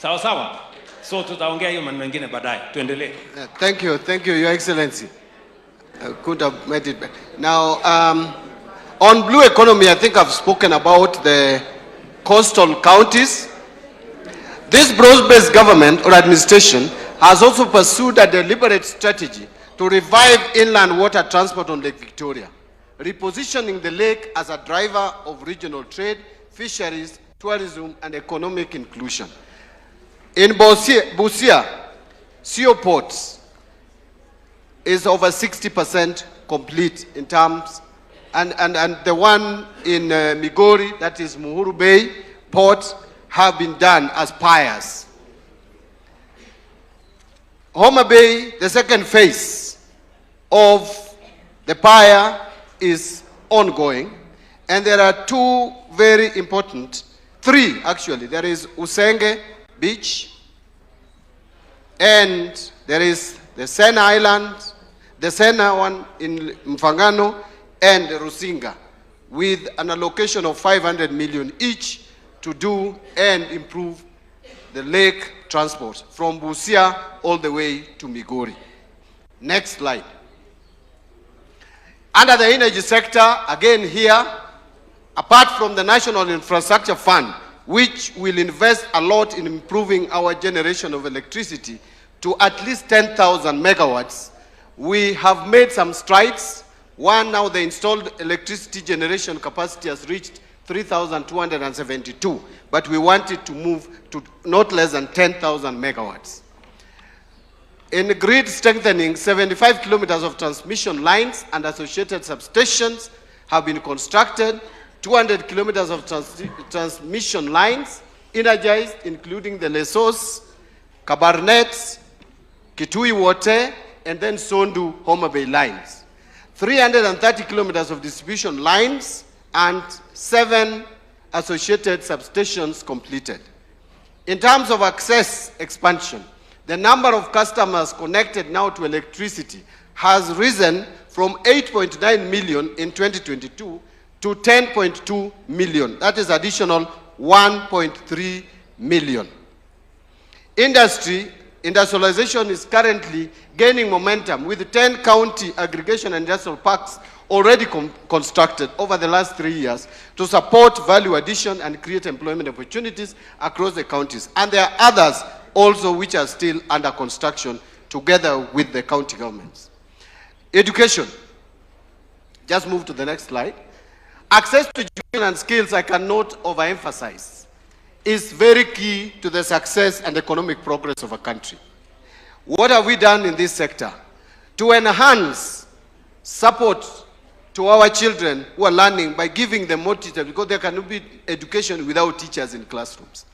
Sawa sawa. So tutaongea hiyo maneno mengine baadaye. Tuendelee. Thank you, Your Excellency. Could have made it better. Now, on blue economy, I think I've spoken about the coastal counties. This broad-based government or administration has also pursued a deliberate strategy to revive inland water transport on Lake Victoria, repositioning the lake as a driver of regional trade, fisheries, tourism, and economic inclusion. In Busia, CO ports is over 60% complete in terms, and the one in Migori, that is Mutembei port, have been done as piers. Mutembei, the second phase of the pier is ongoing, and there are two very important, three actually. There is Usenge Beach, and there is the Sena Island, the Sena one in Mfangano, and Rusinga, with an allocation of 500 million each to do and improve the lake transport from Busia all the way to Migori. Next slide. Under the energy sector, again here, apart from the National Infrastructure Fund, which will invest a lot in improving our generation of electricity to at least 10,000 megawatts, we have made some strides. One, now the installed electricity generation capacity has reached 3,272, but we want it to move to not less than 10,000 megawatts. In grid strengthening, 75 kilometers of transmission lines and associated substations have been constructed, 200 kilometers of transmission lines energized, including the Lesos, Kabarnet, Kitui Wote, and then Sondu Mutembei lines. 330 kilometers of distribution lines and 7 associated substations completed. In terms of access expansion, the number of customers connected now to electricity has risen from 8.9 million in 2022 to 10.2 million. That is additional 1.3 million. Industrialization is currently gaining momentum with 10 county aggregation and industrial parks already constructed over the last 3 years to support value addition and create employment opportunities across the counties. And there are others also which are still under construction together with the county governments. Education. Just move to the next slide. Access to education and skills, I cannot overemphasize, is very key to the success and economic progress of a country. What have we done in this sector? To enhance support to our children who are learning by giving them more teachers, because there cannot be education without teachers in classrooms.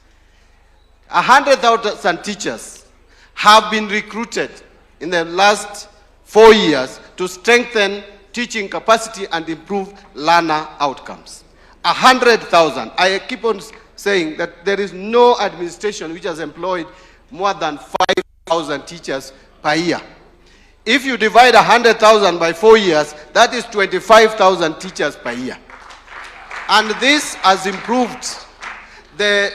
100,000 teachers have been recruited in the last 4 years to strengthen teaching capacity and improve learner outcomes. 100,000. I keep on saying that there is no administration which has employed more than 5,000 teachers per year. If you divide 100,000 by 4 years, that is 25,000 teachers per year. And this has improved the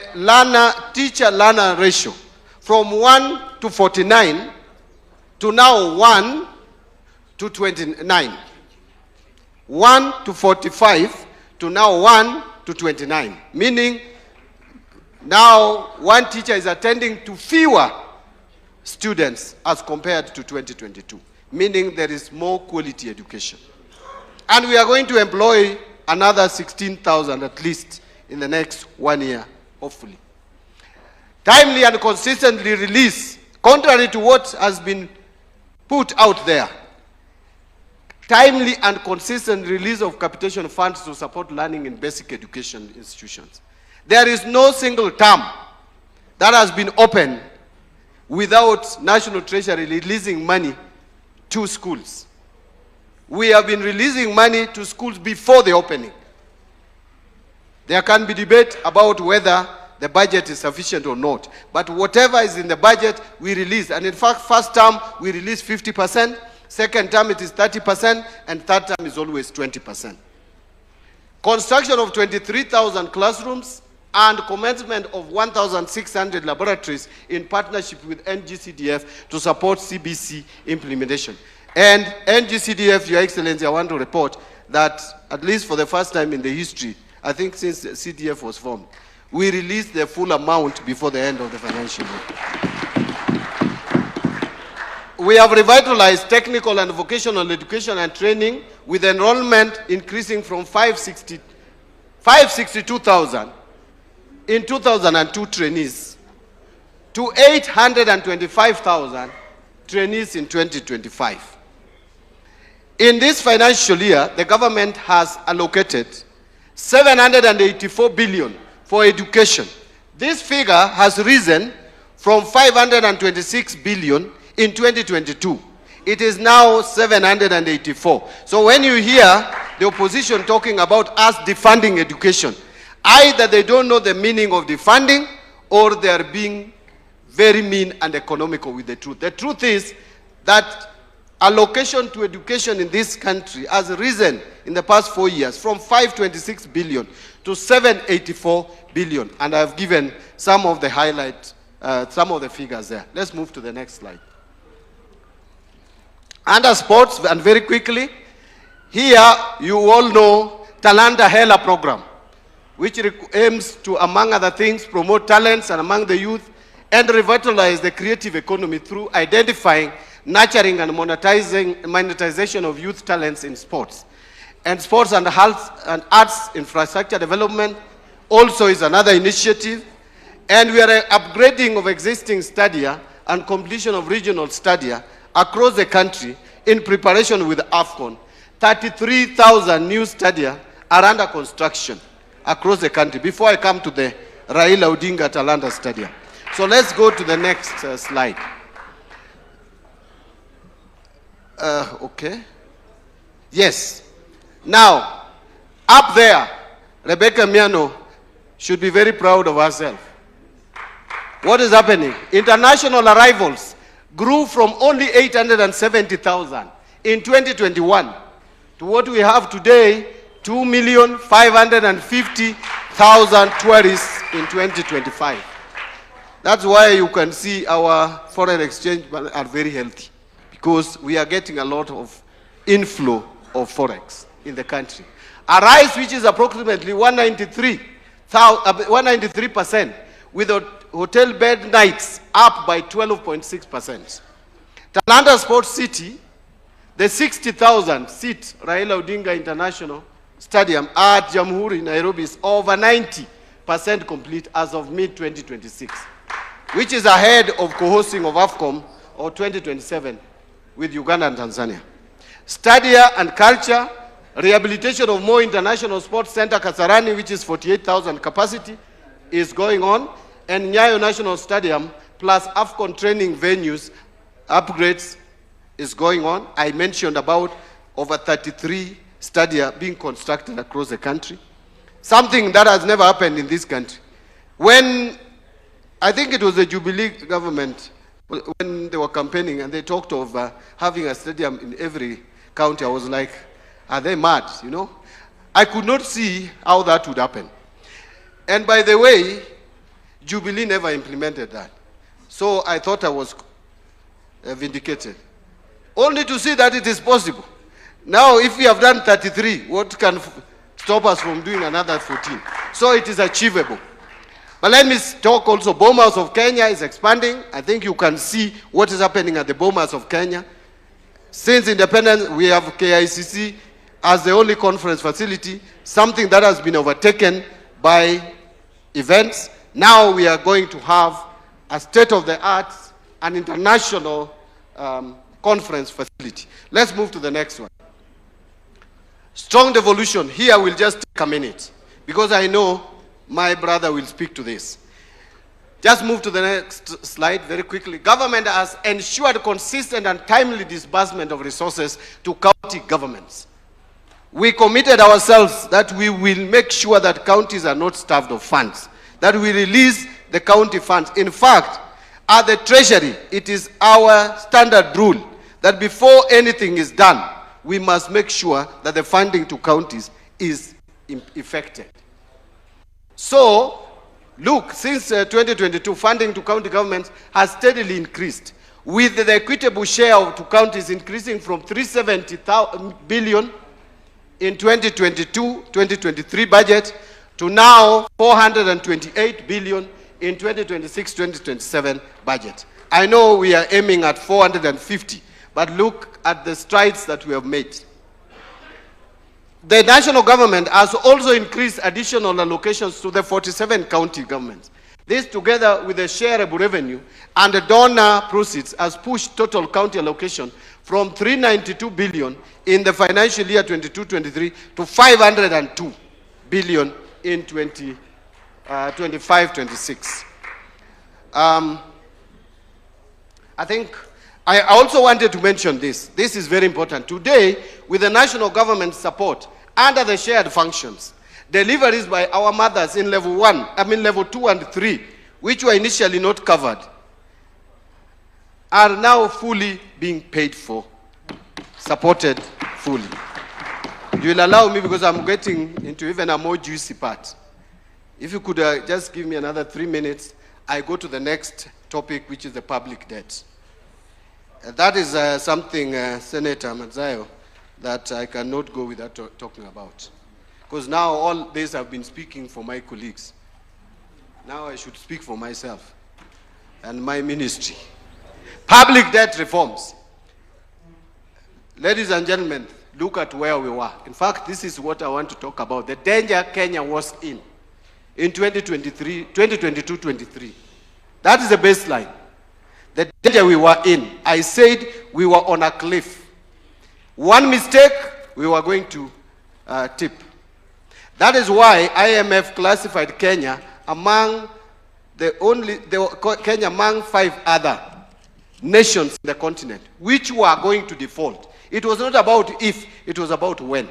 teacher-learner ratio from 1 to 49 to now 1 to 29. 1 to 45 to now 1 to 29. Meaning now one teacher is attending to fewer students as compared to 2022. Meaning there is more quality education. And we are going to employ another 16,000 at least in the next 1 year, hopefully. Timely and consistently release, contrary to what has been put out there, timely and consistent release of capitation funds to support learning in basic education institutions. There is no single term that has been opened without National Treasury releasing money to schools. We have been releasing money to schools before the opening. There can be debate about whether the budget is sufficient or not. But whatever is in the budget, we release. And in fact, first term, we release 50%. Second term, it is 30%. And third term is always 20%. Construction of 23,000 classrooms and commencement of 1,600 laboratories in partnership with NGCDF to support CBC implementation. And NGCDF, Your Excellency, I want to report that at least for the first time in the history, I think since the CDF was formed, we released the full amount before the end of the financial year. We have revitalized technical and vocational education and training, with enrollment increasing from 562,000 in 2002 trainees to 825,000 trainees in 2025. In this financial year, the government has allocated 784 billion for education. This figure has risen from 526 billion in 2022. It is now 784. So when you hear the opposition talking about us defunding education, either they don't know the meaning of defunding, or they are being very mean and economical with the truth. The truth is that allocation to education in this country has risen in the past 4 years from 526 billion to 784 billion. And I've given some of the highlights, some of the figures there. Let's move to the next slide. Under sports, and very quickly, here you all know Talanta Hela program, which aims to, among other things, promote talents and among the youth and revitalize the creative economy through identifying, nurturing and monetization of youth talents in sports. And sports and health and arts infrastructure development also is another initiative. And we are upgrading of existing stadia and completion of regional stadia across the country in preparation with AFCON. 33,000 new stadia are under construction across the country before I come to the Raila Odinga Talanta Stadium. So let's go to the next slide. Okay. Yes. Now, up there, Rebecca Miano should be very proud of herself. What is happening? International arrivals grew from only 870,000 in 2021 to what we have today, 2,550,000 tourists in 2025. That's why you can see our foreign exchange are very healthy, because we are getting a lot of inflow of forex in the country. A rise which is approximately 193%, with the hotel bed nights up by 12.6%. Talanta Sports City, the 60,000 seat Raila Odinga International Stadium at Jamhuri, Nairobi, is over 90% complete as of mid-2026, which is ahead of co-hosting of AFCON or 2027 with Uganda and Tanzania. Stadia and culture, rehabilitation of more international sports center Kasarani, which is 48,000 capacity, is going on, and Nyayo National Stadium plus AFCON training venues upgrades is going on. I mentioned about over 33 stadia being constructed across the country, something that has never happened in this country. When I think it was the Jubilee government, when they were campaigning and they talked of having a stadium in every county, I was like, are they mad, you know? I could not see how that would happen. And by the way, Jubilee never implemented that. So I thought I was vindicated. Only to see that it is possible. Now, if we have done 33, what can stop us from doing another 14? So it is achievable. But let me talk also, Bomas of Kenya is expanding. I think you can see what is happening at the Bomas of Kenya. Since independence, we have KICC as the only conference facility, something that has been overtaken by events. Now we are going to have a state-of-the-art and international conference facility. Let's move to the next one. Strong devolution. Here we'll just take a minute, because I know my brother will speak to this. Just move to the next slide very quickly. Government has ensured consistent and timely disbursement of resources to county governments. We committed ourselves that we will make sure that counties are not starved of funds, that we release the county funds. In fact, at the Treasury, it is our standard rule that before anything is done, we must make sure that the funding to counties is effected. So, Look, since 2022, funding to county governments has steadily increased, with the equitable share to counties increasing from 370 billion in 2022-2023 budget to now 428 billion in 2026-2027 budget. I know we are aiming at 450, but look at the strides that we have made. The national government has also increased additional allocations to the 47 county governments. This, together with the shareable revenue and the donor proceeds, has pushed total county allocation from 392 billion in the financial year 22-23 to 502 billion in 25-26. I think I also wanted to mention this. This is very important. Today, with the national government support under the shared functions, deliveries by our mothers in level 2 and 3, which were initially not covered, are now fully being paid for, supported fully. You will allow me, because I'm getting into even a more juicy part. If you could just give me another 3 minutes, I go to the next topic, which is the public debt. That is something, Senator Mazayo, that I cannot go without talking about. Because now all this I've been speaking for my colleagues. Now I should speak for myself and my ministry. Public debt reforms. Ladies and gentlemen, look at where we were. In fact, this is what I want to talk about. The danger Kenya was in 2022-23. That is the baseline. The danger we were in. I said we were on a cliff. One mistake, we were going to tip. That is why IMF classified Kenya among Kenya among 5 other nations in the continent which were going to default. It was not about if, it was about when.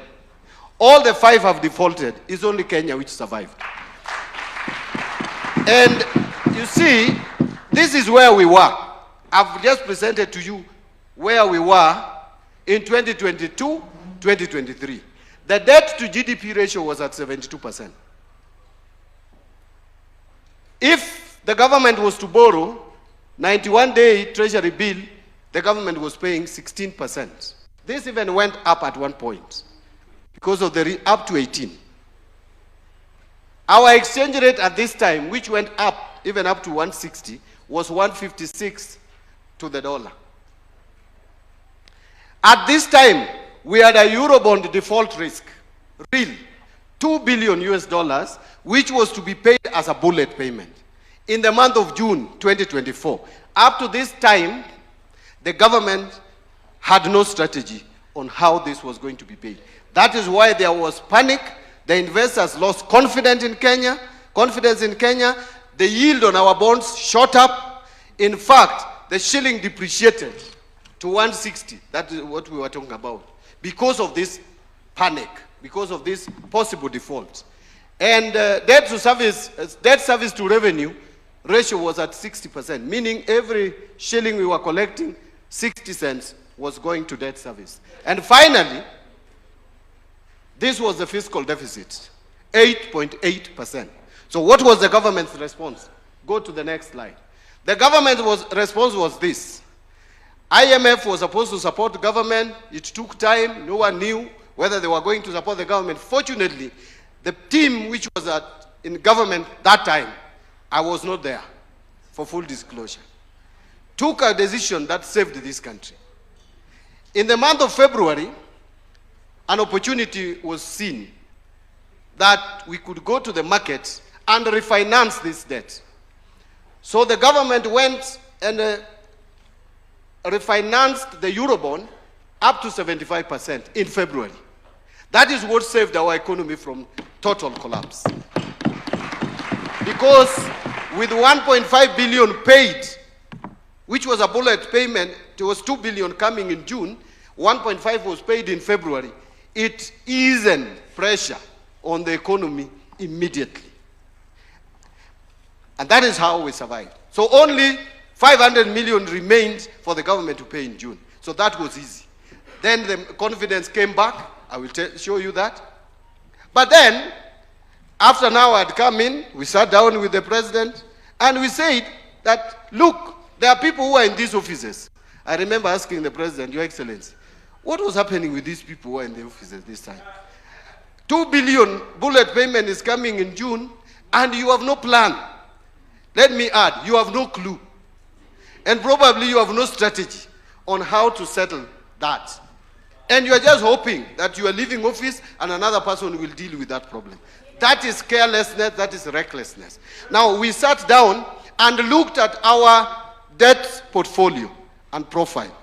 All the 5 have defaulted. It's only Kenya which survived. And you see, this is where we were. I've just presented to you where we were in 2022-2023. The debt to GDP ratio was at 72%. If the government was to borrow 91-day treasury bill, the government was paying 16%. This even went up at one point because of the up to 18. Our exchange rate at this time, which went up even up to 160, was 156 to the dollar. At this time, we had a Eurobond default risk, real, $2 billion US, which was to be paid as a bullet payment. In the month of June 2024, up to this time, the government had no strategy on how this was going to be paid. That is why there was panic. The investors lost confidence in Kenya. The yield on our bonds shot up. In fact, the shilling depreciated to 160. That is what we were talking about. Because of this panic, because of this possible default. And debt service to revenue ratio was at 60%, meaning every shilling we were collecting, 60 cents was going to debt service. And finally, this was the fiscal deficit, 8.8%. So what was the government's response? Go to the next slide. The government's response was this. IMF was supposed to support the government. It took time. No one knew whether they were going to support the government. Fortunately, the team which was in government that time, I was not there, for full disclosure, took a decision that saved this country. In the month of February, an opportunity was seen that we could go to the market and refinance this debt. So the government went and refinanced the Eurobond up to 75% in February. That is what saved our economy from total collapse. Because with 1.5 billion paid, which was a bullet payment, it was 2 billion coming in June, 1.5 was paid in February, it eased pressure on the economy immediately. And that is how we survived. So only 500 million remained for the government to pay in June. So that was easy. Then the confidence came back. I will show you that. But then, After now I'd come in, we sat down with the president, and we said that, look, there are people who are in these offices. I remember asking the president, Your Excellency, what was happening with these people who are in the offices this time? 2 billion bullet payment is coming in June, and you have no plan. Let me add, you have no clue. And probably you have no strategy on how to settle that. And you are just hoping that you are leaving office and another person will deal with that problem. That is carelessness, that is recklessness. Now, we sat down and looked at our debt portfolio and profile.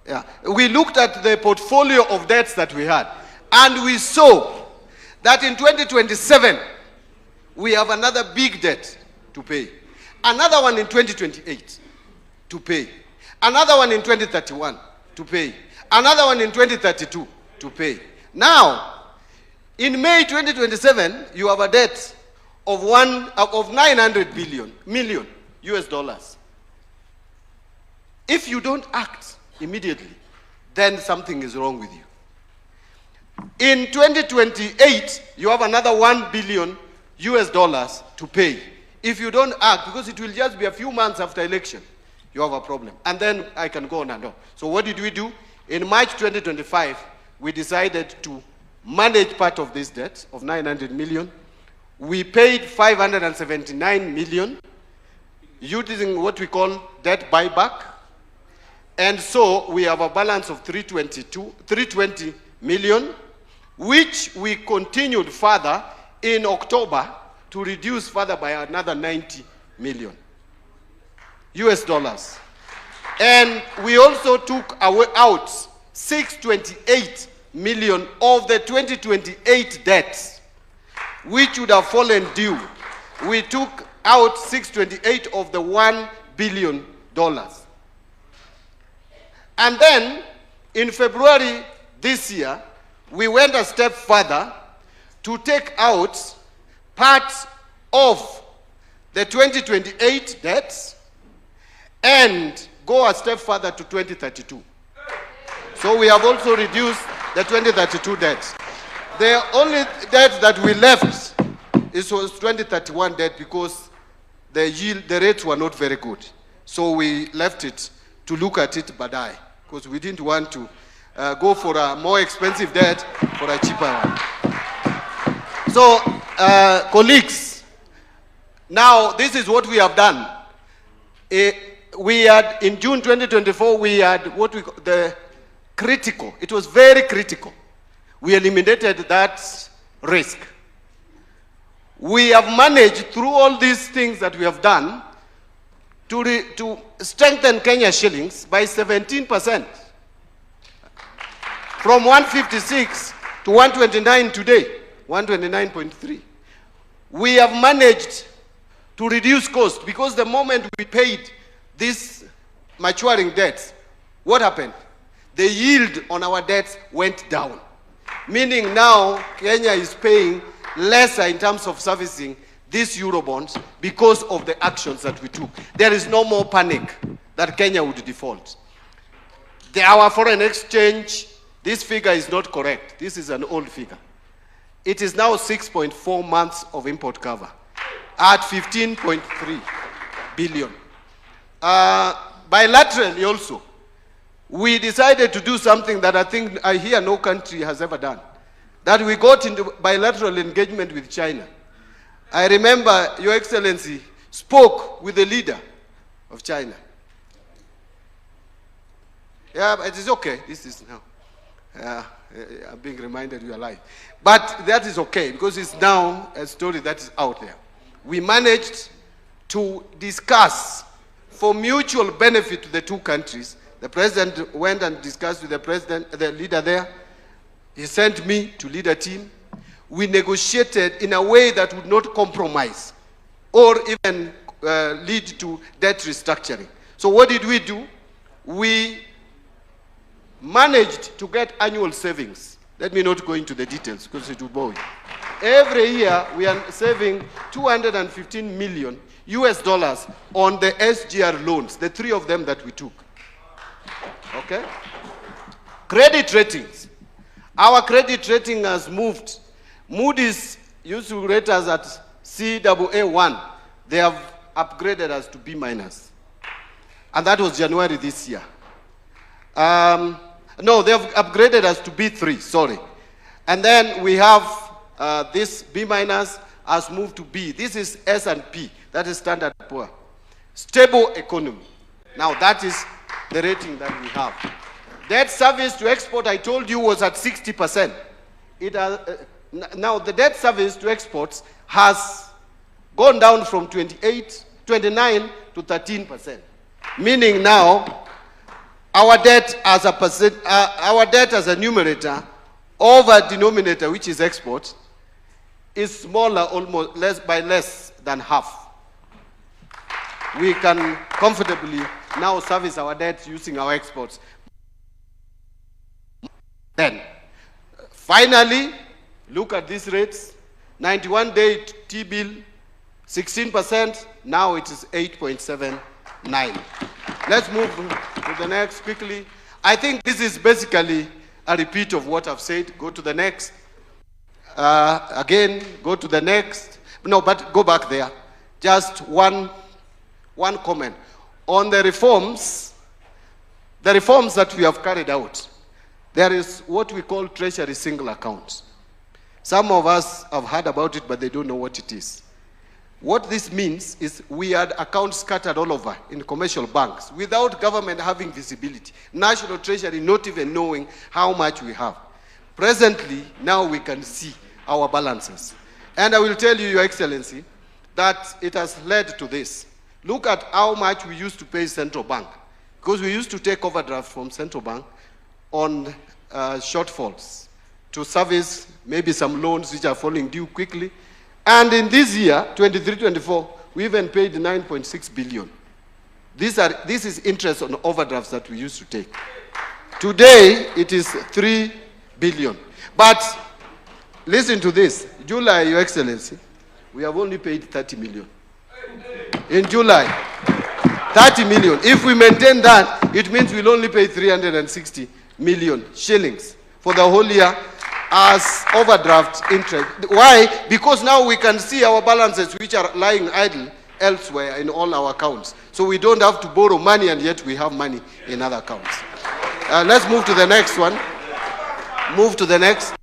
Yeah. We looked at the portfolio of debts that we had, and we saw that in 2027, we have another big debt to pay. Another one in 2028 to pay. Another one in 2031 to pay. Another one in 2032 to pay. Now, in May 2027, you have a debt of 900 million US dollars. If you don't act immediately, then something is wrong with you. In 2028, you have another 1 billion US dollars to pay. If you don't act, because it will just be a few months after election, you have a problem. And then I can go on and on. So what did we do? In March 2025, we decided to manage part of this debt of 900 million. We paid 579 million using what we call debt buyback. And so we have a balance of 320 million, which we continued further in October to reduce further by another 90 million US dollars. And we also took out 628 million of the 2028 debts, which would have fallen due. We took out 628 of the $1 billion. And then, in February this year, we went a step further to take out part of the 2028 debts and go a step further to 2032. So we have also reduced the 2032 debts. The only debt that we left was 2031 debt because the rates were not very good. So we left it to look at it badai, because we didn't want to go for a more expensive debt for a cheaper one. So, colleagues, now this is what we have done. We had, in June 2024, we had what we call the critical. It was very critical. We eliminated that risk. We have managed, through all these things that we have done, to strengthen Kenya shillings by 17%. From 156 to 129 today, 129.3. We have managed to reduce cost, because the moment we paid these maturing debts, what happened? The yield on our debts went down. Meaning now Kenya is paying lesser in terms of servicing these Eurobonds because of the actions that we took. There is no more panic that Kenya would default. Our foreign exchange, this figure is not correct. This is an old figure. It is now 6.4 months of import cover at 15.3 billion. Bilaterally also, we decided to do something that I hear no country has ever done. That we got into bilateral engagement with China. I remember Your Excellency spoke with the leader of China. Yeah, but it is okay. This is now. I'm being reminded you are alive. But that is okay, because it's now a story that is out there. We managed to discuss for mutual benefit to the two countries. The president went and discussed with the leader there. He sent me to lead a team. We negotiated in a way that would not compromise or even lead to debt restructuring. So what did we do? We managed to get annual savings. Let me not go into the details because it will bore you. Every year we are saving 215 million US dollars on the SGR loans, the three of them that we took. Okay? Credit ratings Our credit rating has moved. Moody's used to rate us at CAA1. They have upgraded us to B-. And that was January this year. No, they have upgraded us to B3, sorry. And then we have this B- has moved to B. This is S&P, that is Standard & Poor. Stable economy. Now that is the rating that we have. Debt service to export, I told you, was at 60%. It has, now the debt service to exports has gone down from 29 to 13%. Meaning now, our debt as a numerator over denominator, which is export, is smaller, almost less than half. We can comfortably now service our debt using our exports. Then, finally, look at these rates. 91-day T-bill, 16%. Now it is 8.79. Let's move to the next quickly. I think this is basically a repeat of what I've said. Go to the next. Again, go to the next. No, but go back there. Just one comment. On the reforms that we have carried out, there is what we call treasury single accounts. Some of us have heard about it, but they don't know what it is. What this means is we had accounts scattered all over in commercial banks without government having visibility. National Treasury not even knowing how much we have. Presently, now we can see our balances. And I will tell you, Your Excellency, that it has led to this. Look at how much we used to pay central bank. Because we used to take overdraft from central bank on shortfalls to service maybe some loans which are falling due quickly. And in this year, 23-24, we even paid 9.6 billion. This is interest on overdrafts that we used to take. Today, it is 3 billion. But listen to this. July, Your Excellency, we have only paid 30 million. In July, 30 million. If we maintain that, it means we'll only pay 360 million shillings for the whole year as overdraft interest. Why? Because now we can see our balances which are lying idle elsewhere in all our accounts. So we don't have to borrow money, and yet we have money in other accounts. Let's move to the next one. Move to the next.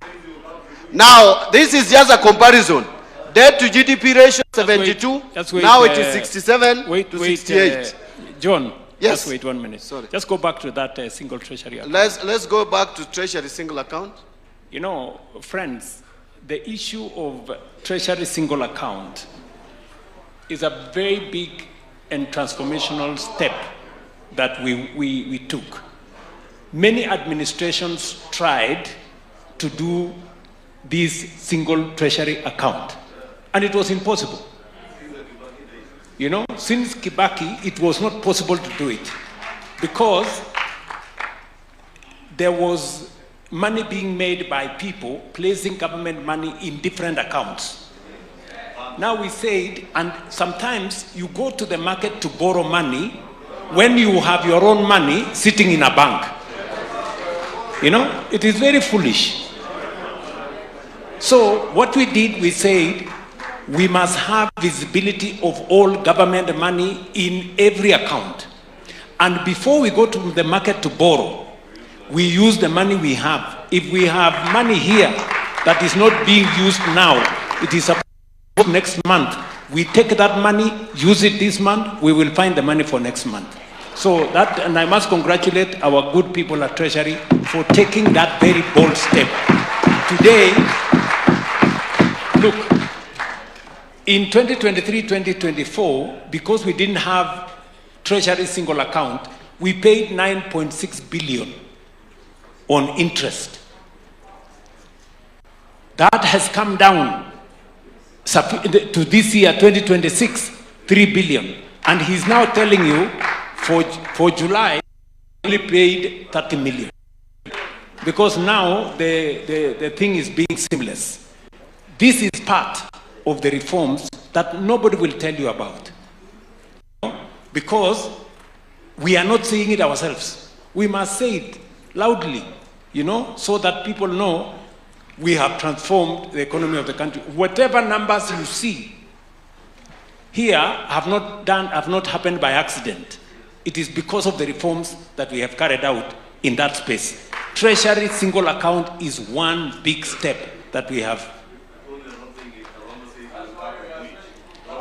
Now, this is just a comparison. Debt to GDP ratio 72. Now it is 67 to 68. John, yes. Just wait 1 minute. Sorry. Just go back to that single treasury account. Let's go back to treasury single account. You know, friends, the issue of treasury single account is a very big and transformational step that we took. Many administrations tried to do this single treasury account, and it was impossible. You know, since Kibaki, it was not possible to do it because there was money being made by people placing government money in different accounts. Now we said, and sometimes you go to the market to borrow money when you have your own money sitting in a bank. You know, it is very foolish. So what we did, we said, we must have visibility of all government money in every account. And before we go to the market to borrow, we use the money we have. If we have money here that is not being used now, it is supposed next month. We take that money, use it this month, we will find the money for next month. So that, and I must congratulate our good people at Treasury for taking that very bold step. Today, look, in 2023-2024, because we didn't have Treasury single account, we paid 9.6 billion on interest. That has come down to this year, 2026, 3 billion. And he's now telling you, for July, he only paid 30 million. Because now the thing is being seamless. This is part of the reforms that nobody will tell you about. Because we are not saying it ourselves. We must say it loudly. you know, so that people know we have transformed the economy of the country. Whatever numbers you see here have not happened by accident. It is because of the reforms that we have carried out in that space. Treasury single account is one big step that we have.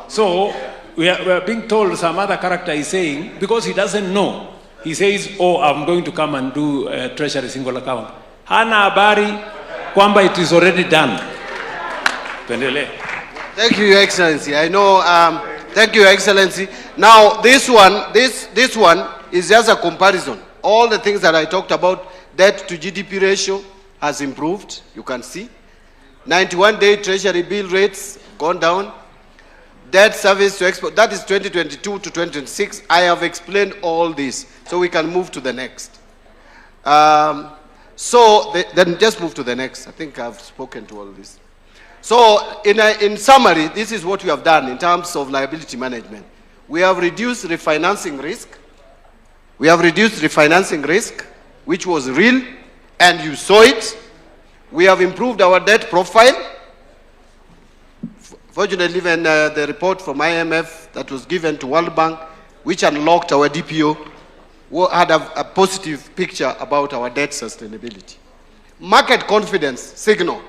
So we are being told some other character is saying, because he doesn't know, he says, oh, I'm going to come and do a treasury single account. Hana habari kwamba it is already done. Thank you, Your Excellency. I know, thank you, Your Excellency. Now, this one is just a comparison. All the things that I talked about, debt to GDP ratio has improved, you can see. 91-day treasury bill rates gone down. Debt service to export, that is 2022 to 2026. I have explained all this, so we can move to the next. Then just move to the next. I think I've spoken to all this. So in summary, this is what we have done in terms of liability management. We have reduced refinancing risk. We have reduced refinancing risk, which was real, and you saw it. We have improved our debt profile. Fortunately, even the report from IMF that was given to World Bank, which unlocked our DPO, had a positive picture about our debt sustainability. Market confidence signal.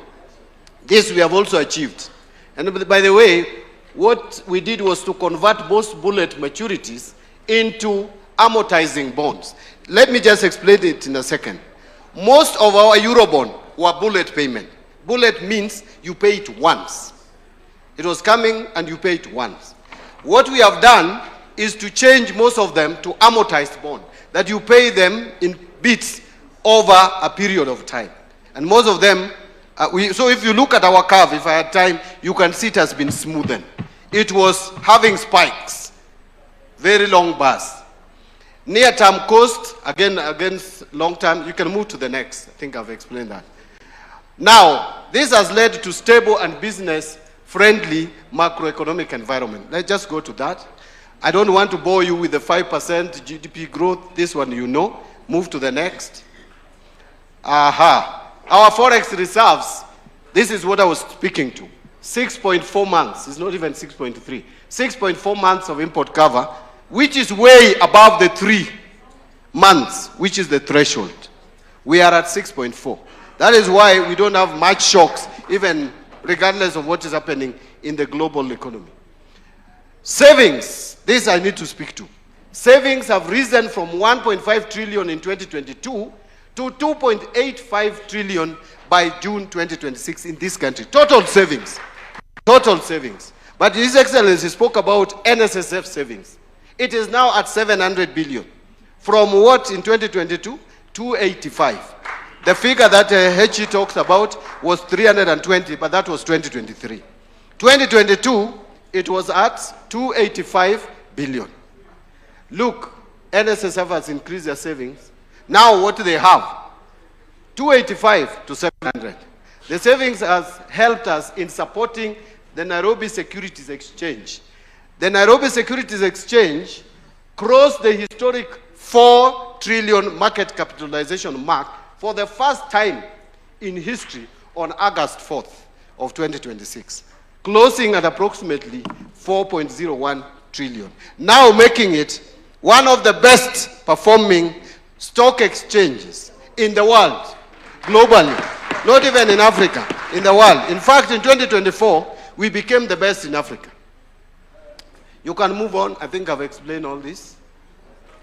This we have also achieved. And by the way, what we did was to convert most bullet maturities into amortizing bonds. Let me just explain it in a second. Most of our Eurobond were bullet payment. Bullet means you pay it once. It was coming and you pay it once. What we have done is to change most of them to amortized bond, that you pay them in bits over a period of time. And most of them, so if you look at our curve, if I had time, you can see it has been smoothened. It was having spikes, very long bars. Near-term cost, again, against long-term, you can move to the next. I think I've explained that. Now, this has led to stable and business-friendly macroeconomic environment. Let's just go to that. I don't want to bore you with the 5% GDP growth. This one you know. Move to the next. Our forex reserves, this is what I was speaking to. 6.4 months, it's not even 6.3. 6.4 months of import cover, which is way above the 3 months, which is the threshold. We are at 6.4. That is why we don't have much shocks, even regardless of what is happening in the global economy. Savings, this I need to speak to. Savings have risen from 1.5 trillion in 2022 to 2.85 trillion by June 2026 in this country. Total savings. Total savings. But His Excellency spoke about NSSF savings. It is now at 700 billion. From what in 2022? 285. The figure that HE talks about was 320, but that was 2023. 2022, it was at 285 billion. Look, NSSF has increased their savings. Now what do they have? 285 to 700. The savings has helped us in supporting the Nairobi Securities Exchange. The Nairobi Securities Exchange crossed the historic 4 trillion market capitalization mark for the first time in history on August 4th of 2026, closing at approximately 4.01 trillion, now making it one of the best performing stock exchanges in the world, globally, not even in Africa, in the world. In fact, in 2024, we became the best in Africa. You can move on. I think I've explained all this.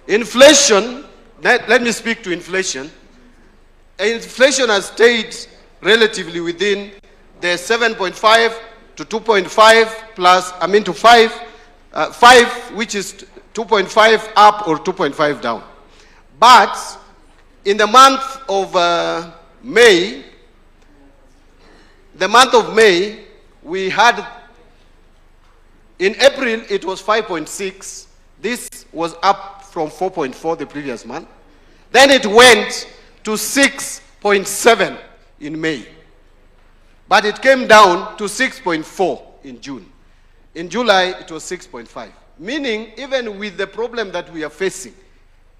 Inflation, let me speak to inflation. Inflation has stayed relatively within the 7.5 to 2.5 plus, to 5, which is 2.5 up or 2.5 down. But in the month of May, we had, in April, it was 5.6. This was up from 4.4 the previous month. Then it went to 6.7 in May. But it came down to 6.4 in June. In July, it was 6.5. Meaning, even with the problem that we are facing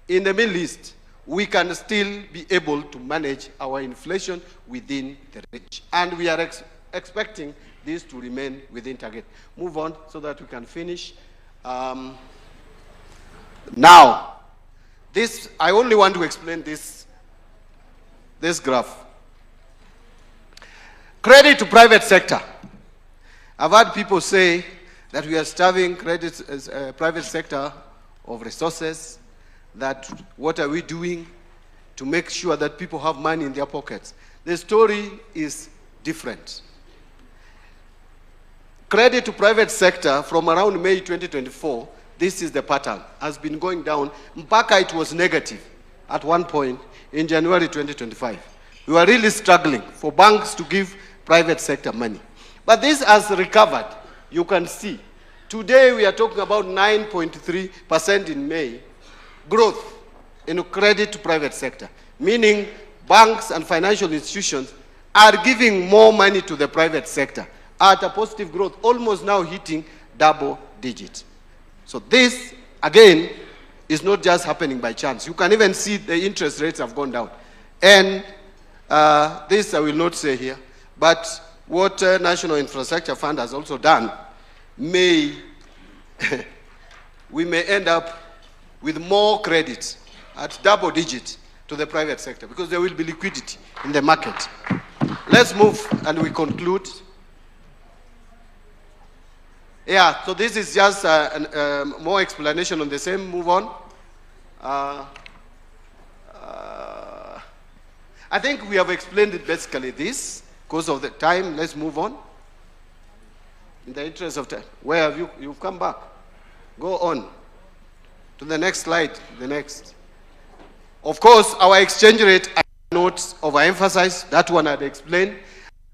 in the Middle East, we can still be able to manage our inflation within the range. And we are expecting this to remain within target. Move on so that we can finish. Now, this, I only want to explain this graph. Credit to private sector. I've heard people say that we are starving private sector of resources, that what are we doing to make sure that people have money in their pockets. The story is different. Credit to private sector from around May 2024, this is the pattern, has been going down. Mpaka it was negative at one point in January 2025. We were really struggling for banks to give private sector money. But this has recovered, you can see. Today we are talking about 9.3% in May growth in credit to private sector, meaning banks and financial institutions are giving more money to the private sector at a positive growth, almost now hitting double digits. So this, again, is not just happening by chance. You can even see the interest rates have gone down. And this I will not say here, but what National Infrastructure Fund has also done, we may end up with more credit at double digit to the private sector because there will be liquidity in the market. Let's move and we conclude. Yeah, so this is just more explanation on the same. Move on. I think we have explained it basically this. Because of the time, let's move on. In the interest of time. Where have you? You've come back. Go on. To the next slide. The next. Of course, our exchange rate, I not overemphasize. That one I'd explained.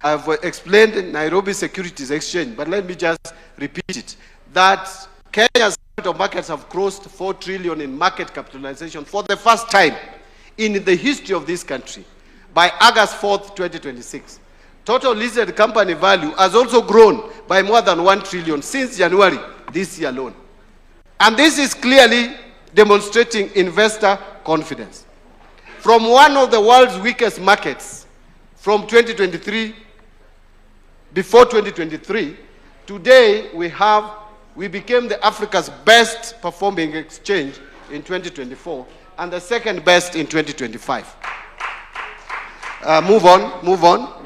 I've explained Nairobi Securities Exchange, but let me just repeat it. That Kenya's capital markets have crossed 4 trillion in market capitalization for the first time in the history of this country by August 4th, 2026. Total listed company value has also grown by more than 1 trillion since January this year alone. And this is clearly demonstrating investor confidence. From one of the world's weakest markets from 2023, before 2023, today we became the Africa's best performing exchange in 2024 and the second best in 2025. Move on.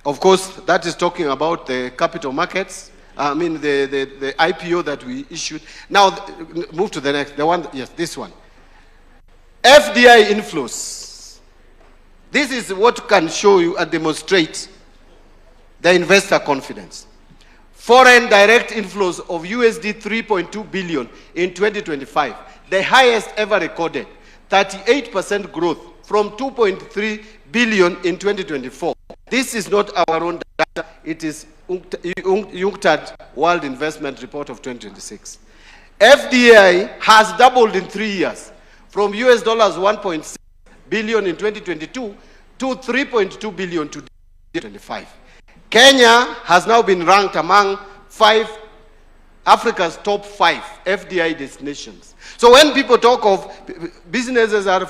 Of course, that is talking about the capital markets. I mean, the IPO that we issued. Now, move to the next. The one, yes, this one. FDI inflows. This is what can show you and demonstrate the investor confidence. Foreign direct inflows of USD 3.2 billion in 2025, the highest ever recorded, 38% growth from 2.3 billion in 2024. This is not our own data, it is UNCTAD World Investment Report of 2026. FDI has doubled in 3 years, from US dollars 1.6 billion in 2022 to 3.2 billion to 2025. Kenya has now been ranked among Africa's top 5 FDI destinations. So when people talk of businesses are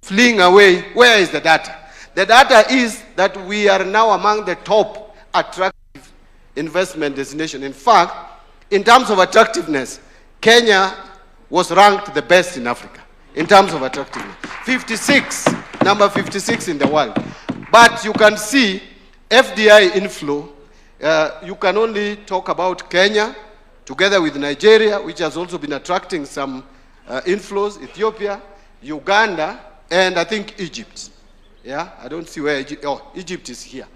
fleeing away, where is the data? The data is that we are now among the top attractive investment destination. In fact, in terms of attractiveness, Kenya was ranked the best in Africa in terms of attractiveness. Number 56 in the world. But you can see FDI inflow, you can only talk about Kenya together with Nigeria, which has also been attracting some inflows, Ethiopia, Uganda, and I think Egypt. Yeah, I don't see where Egypt, oh, Egypt is here.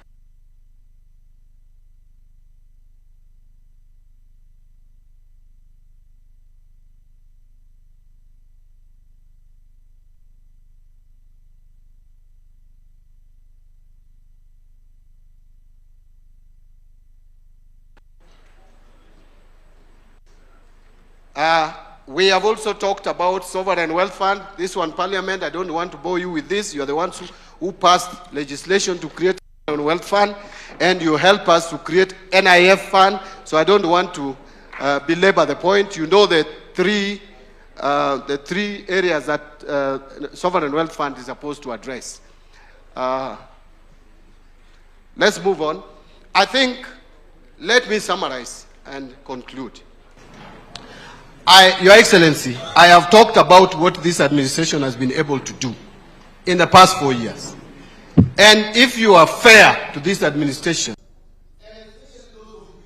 We have also talked about sovereign wealth fund. This one, Parliament, I don't want to bore you with this. You are the ones who passed legislation to create a sovereign wealth fund, and you help us to create NIF fund. So I don't want to belabor the point. You know the 3 the three areas that Sovereign Wealth Fund is supposed to address. Let's move on. I think, let me summarize and conclude. Your Excellency, I have talked about what this administration has been able to do in the past 4 years. And if you are fair to this administration,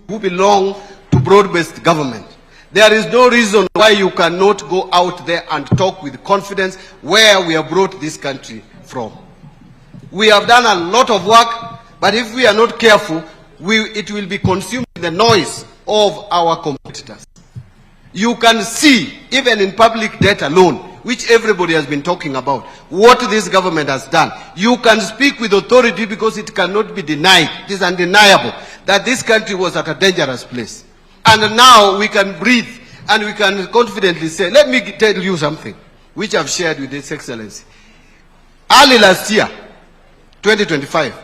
who belong to broad-based government, there is no reason why you cannot go out there and talk with confidence where we have brought this country from. We have done a lot of work, but if we are not careful, it will be consumed in the noise of our competitors. You can see, even in public debt alone, which everybody has been talking about, what this government has done. You can speak with authority because it cannot be denied. It is undeniable that this country was at a dangerous place. And now we can breathe and we can confidently say, let me tell you something, which I've shared with His Excellency. Early last year, 2025,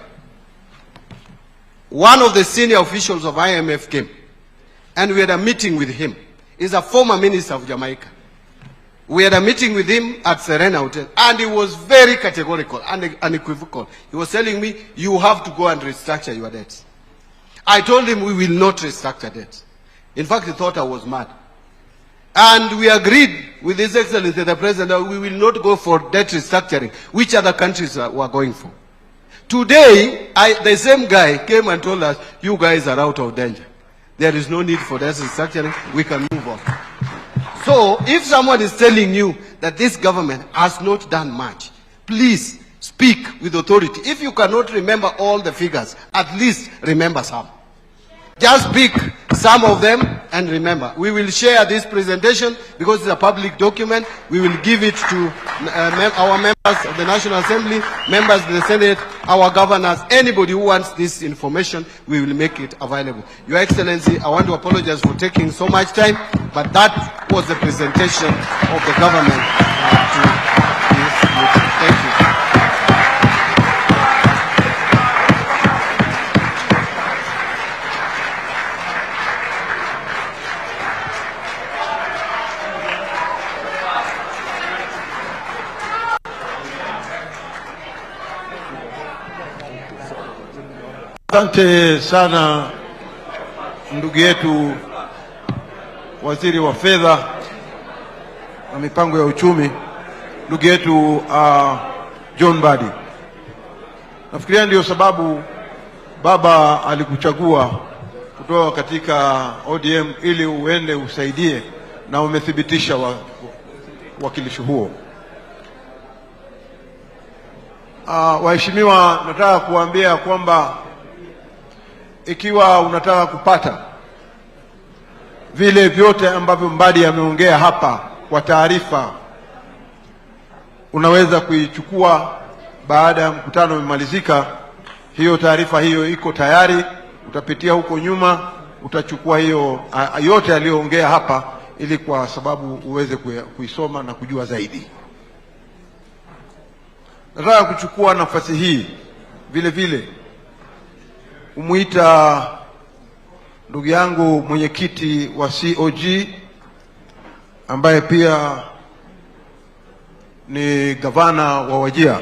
one of the senior officials of IMF came and we had a meeting with him. He's a former minister of Jamaica. We had a meeting with him at Serena Hotel, and he was very categorical and unequivocal. He was telling me, you have to go and restructure your debts. I told him we will not restructure debts. In fact, he thought I was mad. And we agreed with His Excellency, the President, that we will not go for debt restructuring, which other countries were going for. Today, the same guy came and told us, you guys are out of danger. There is no need for debt restructuring. We can move on. So, if someone is telling you that this government has not done much, please speak with authority. If you cannot remember all the figures, at least remember some. Just pick some of them and remember. We will share this presentation because it's a public document. We will give it to our members of the National Assembly, members of the Senate, our governors, anybody who wants this information, we will make it available. Your Excellency, I want to apologize for taking so much time, but that was the presentation of the government to this meeting. Thank you. Asante sana ndugu yetu waziri wa fedha na mipango ya uchumi, ndugu yetu John Mbadi. Nafikiria ndio sababu baba alikuchagua kutoka katika ODM ili uende usaidie, na umethibitisha wakilishi huo. Waheshimiwa, nataka kuambia kwamba ikiwa unataka kupata vile vyote ambavyo Mbadi ameongea hapa kwa taarifa, unaweza kuichukua baada ya mkutano umemalizika. Hiyo taarifa hiyo iko tayari, utapitia huko nyuma, utachukua hiyo yote aliyoongea hapa, ili kwa sababu uweze kuisoma na kujua zaidi. Nataka kuchukua nafasi hii vile vile umuita ndugu yangu mwenyekiti wa COG ambaye pia ni gavana wa Wajir.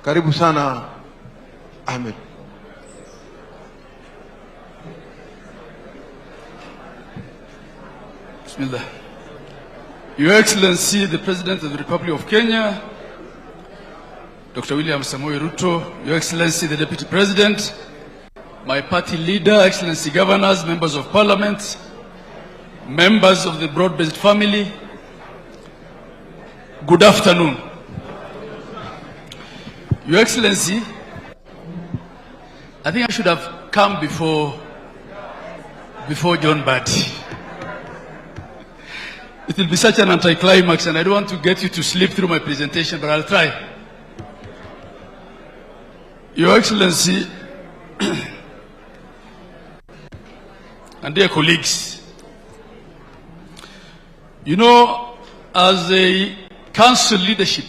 Karibu sana Ahmed. Bismillah. Your Excellency, the President of the Republic of Kenya, Dr. William Samoei Ruto, Your Excellency, the Deputy President, my party leader, Excellency Governors, Members of Parliament, members of the broad-based family, good afternoon. Your Excellency, I think I should have come before John Mbadi. It will be such an anticlimax, and I don't want to get you to sleep through my presentation, but I'll try. Your Excellency, and dear colleagues, you know, as a council leadership,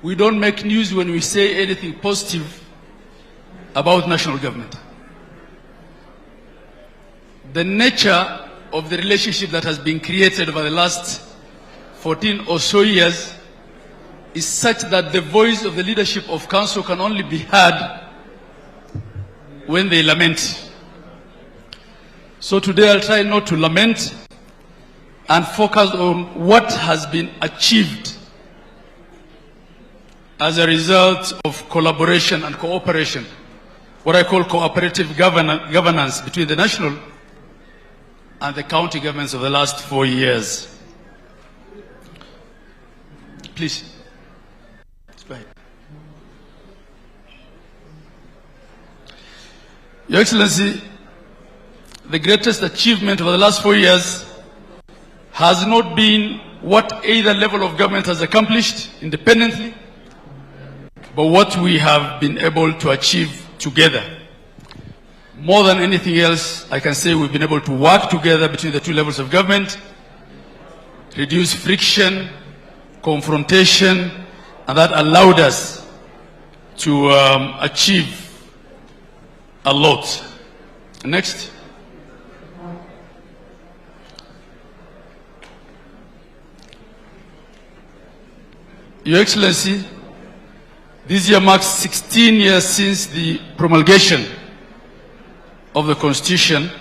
we don't make news when we say anything positive about national government. The nature of the relationship that has been created over the last 14 or so years is such that the voice of the leadership of council can only be heard when they lament. So today I'll try not to lament and focus on what has been achieved as a result of collaboration and cooperation, what I call cooperative governance between the national and the county governments of the last 4 years. Please. Go ahead. Your Excellency, the greatest achievement over the last 4 years has not been what either level of government has accomplished independently, but what we have been able to achieve together. More than anything else, I can say we've been able to work together between the two levels of government, reduce friction, confrontation, and that allowed us to achieve a lot. Next. Your Excellency, this year marks 16 years since the promulgation of the Constitution,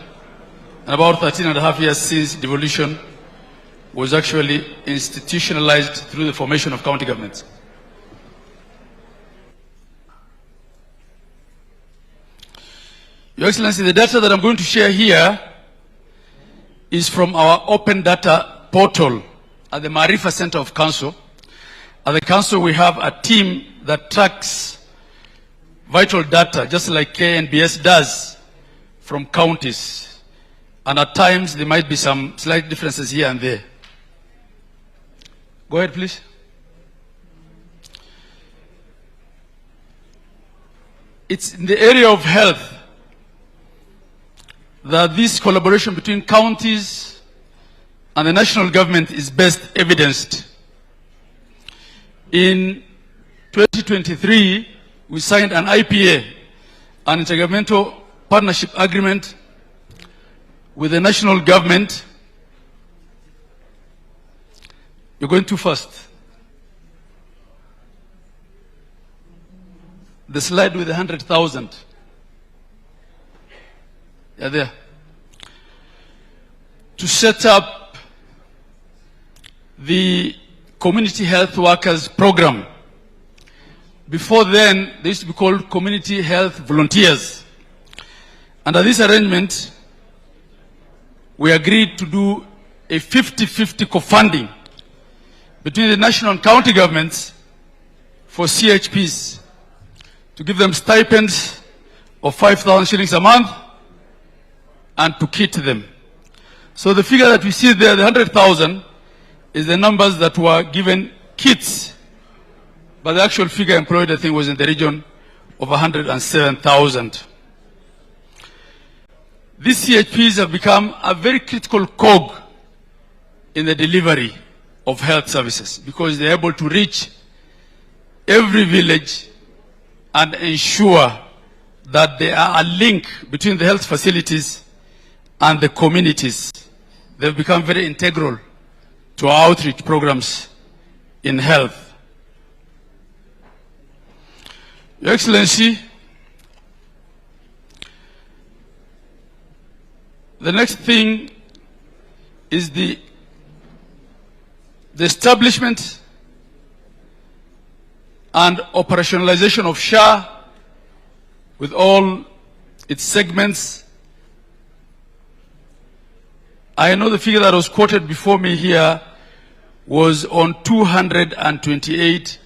and about 13 and a half years since devolution was actually institutionalized through the formation of county governments. Your Excellency, the data that I'm going to share here is from our open data portal at the Marifa Center of Council. At the Council, we have a team that tracks vital data, just like KNBS does, from counties. And at times, there might be some slight differences here and there. Go ahead, please. It's in the area of health that this collaboration between counties and the national government is best evidenced. In 2023, we signed an IPA, an intergovernmental partnership agreement with the national government. You're going too fast. The slide with the 100,000. Yeah, there. To set up the Community Health Workers Program. Before then, they used to be called Community Health Volunteers. Under this arrangement, we agreed to do a 50-50 co-funding between the national and county governments for CHPs to give them stipends of 5,000 shillings a month and to kit them. So the figure that we see there, the 100,000, is the numbers that were given kits, but the actual figure employed, I think, was in the region of 107,000. These CHPs have become a very critical cog in the delivery of health services because they're able to reach every village and ensure that there are a link between the health facilities and the communities. They've become very integral to our outreach programs in health. Your Excellency, the next thing is the establishment and operationalization of SHA with all its segments. I know the figure that was quoted before me here was on 228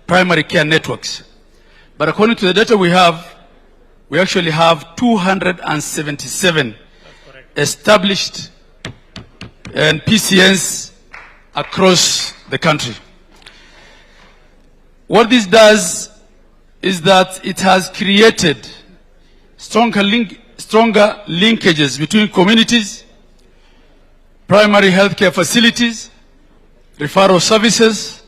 primary care networks. But according to the data we actually have 277 established and PCNs across the country. What this does is that it has created stronger linkages between communities, primary healthcare facilities, referral services,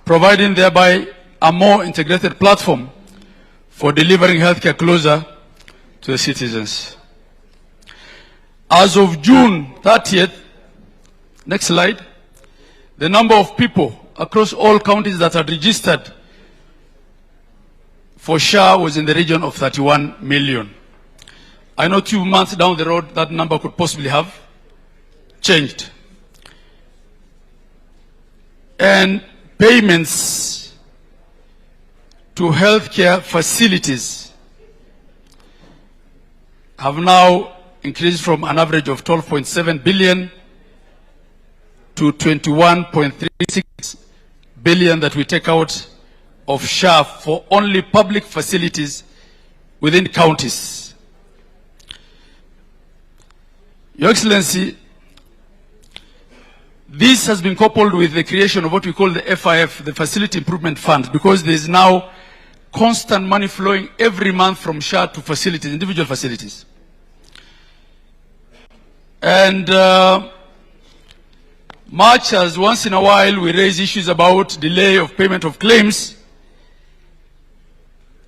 providing thereby a more integrated platform for delivering healthcare closer to the citizens. As of June 30th, next slide, the number of people across all counties that are registered for SHA was in the region of 31 million. I know 2 months down the road that number could possibly have changed. And payments to healthcare facilities have now increased from an average of 12.7 billion to 21.36 billion that we take out of SHA for only public facilities within counties. Your Excellency, this has been coupled with the creation of what we call the FIF, the Facility Improvement Fund, because there is now constant money flowing every month from SHA to facilities, individual facilities. And much as once in a while we raise issues about delay of payment of claims,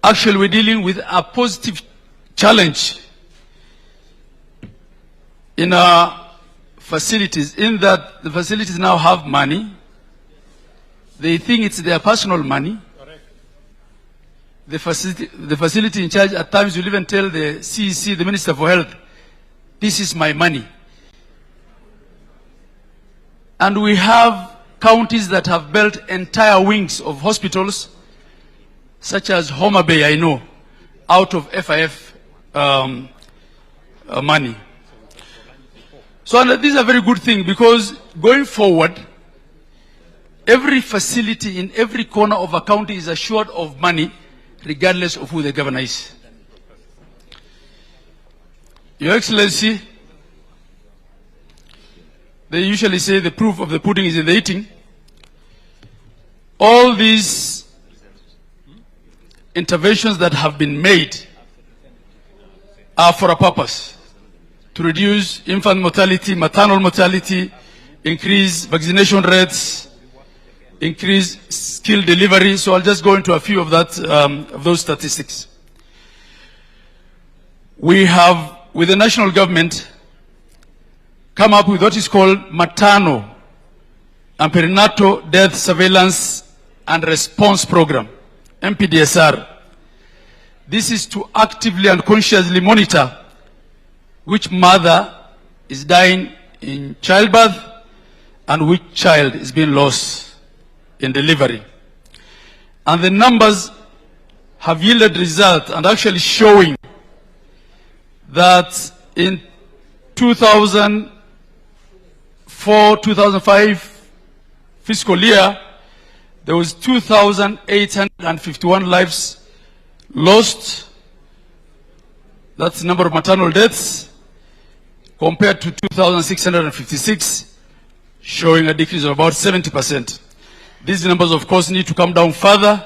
actually we're dealing with a positive challenge in our facilities, in that the facilities now have money. They think it's their personal money. The facility in charge at times will even tell the CEC, the Minister for Health, this is my money. And we have counties that have built entire wings of hospitals, such as Homa Bay, I know, out of FIF money. So this is a very good thing, because going forward, every facility in every corner of a county is assured of money, regardless of who the governor is. Your Excellency, they usually say the proof of the pudding is in the eating. All these interventions that have been made are for a purpose: to reduce infant mortality, maternal mortality, increase vaccination rates, increase skill delivery. So I'll just go into a few of those statistics. We have, with the national government, come up with what is called maternal and perinatal death surveillance and response program, MPDSR. This is to actively and consciously monitor which mother is dying in childbirth and which child is being lost in delivery. And the numbers have yielded results, and actually showing that in 2004-2005 fiscal year, there was 2,851 lives lost. That's the number of maternal deaths, compared to 2,656, showing a decrease of about 70%. These numbers, of course, need to come down further.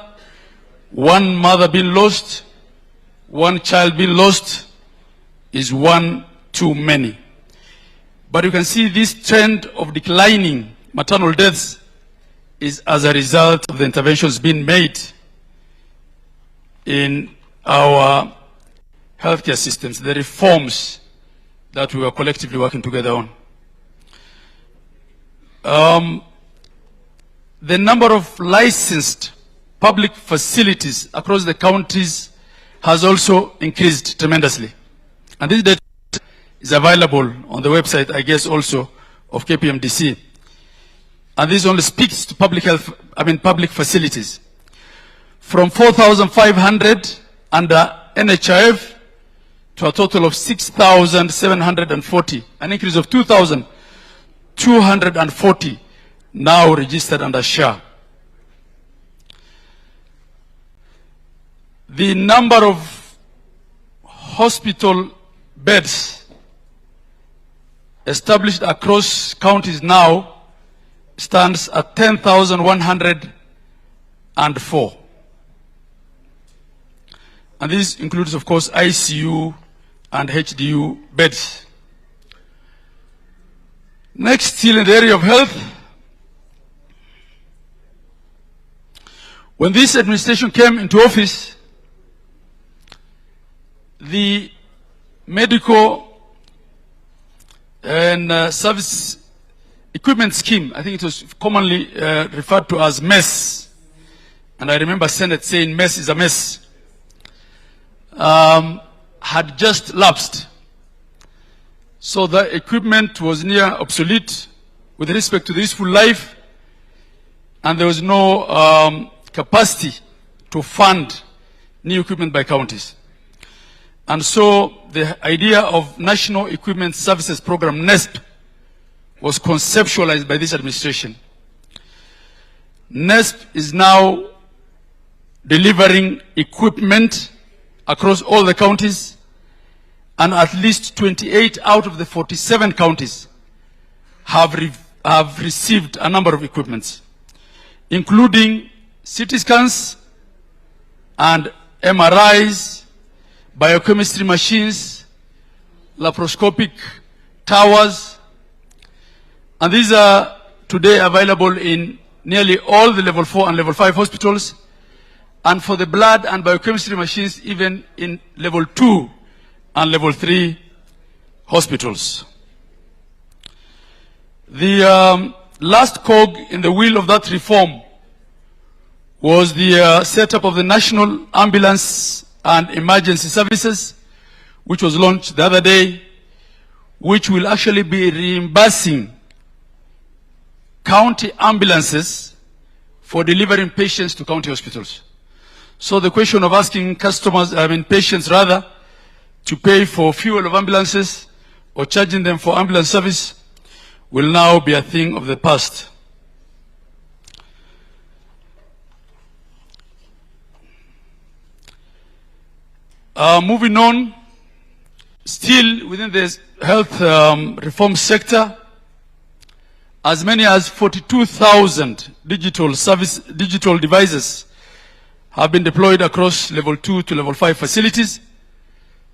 One mother being lost, one child being lost is one too many. But you can see this trend of declining maternal deaths is as a result of the interventions being made in our healthcare systems, the reforms that we are collectively working together on. The number of licensed public facilities across the counties has also increased tremendously. And this data is available on the website, I guess, also of KPMDC. And this only speaks to public health, public facilities. From 4,500 under NHIF to a total of 6,740, an increase of 2,240 now registered under SHA. The number of hospital beds established across counties now stands at 10,104. And this includes, of course, ICU and HDU beds. Next, still in the area of health, when this administration came into office, the medical and service equipment scheme, I think it was commonly referred to as MESS, and I remember Senate saying MESS is a mess, had just lapsed. So the equipment was near obsolete with respect to the useful life, and there was no capacity to fund new equipment by counties. And so the idea of National Equipment Services Program, NESP, was conceptualized by this administration. NESP is now delivering equipment across all the counties, and at least 28 out of the 47 counties have received a number of equipments, including CT scans and MRIs, biochemistry machines, laparoscopic towers, and these are today available in nearly all the level 4 and level 5 hospitals, and for the blood and biochemistry machines even in level 2 and level 3 hospitals. The last cog in the wheel of that reform was the setup of the National Ambulance and Emergency Services, which was launched the other day, which will actually be reimbursing county ambulances for delivering patients to county hospitals. So the question of asking patients rather, to pay for fuel of ambulances or charging them for ambulance service will now be a thing of the past. Moving on, still within the health reform sector, as many as 42,000 digital devices have been deployed across level 2 to level 5 facilities,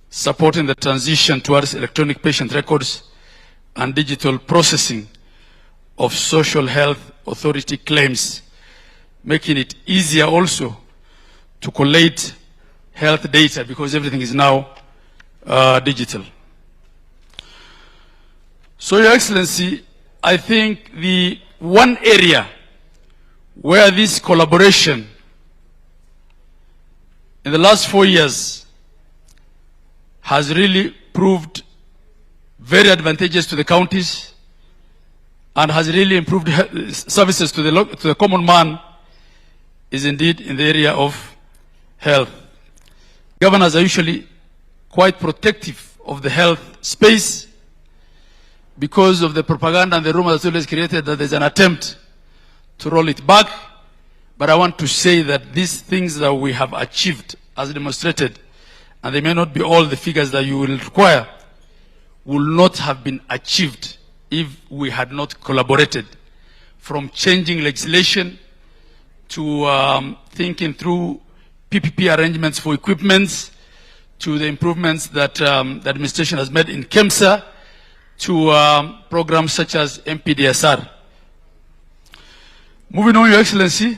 supporting the transition towards electronic patient records and digital processing of social health authority claims, making it easier also to collate health data because everything is now digital. So, Your Excellency, I think the one area where this collaboration in the last 4 years has really proved very advantageous to the counties and has really improved services to the common man is indeed in the area of health. Governors are usually quite protective of the health space because of the propaganda and the rumor that's always created that there's an attempt to roll it back. But I want to say that these things that we have achieved as demonstrated, and they may not be all the figures that you will require, will not have been achieved if we had not collaborated, from changing legislation to thinking through PPP arrangements for equipments, to the improvements that the administration has made in KEMSA, to programs such as MPDSR. Moving on, Your Excellency,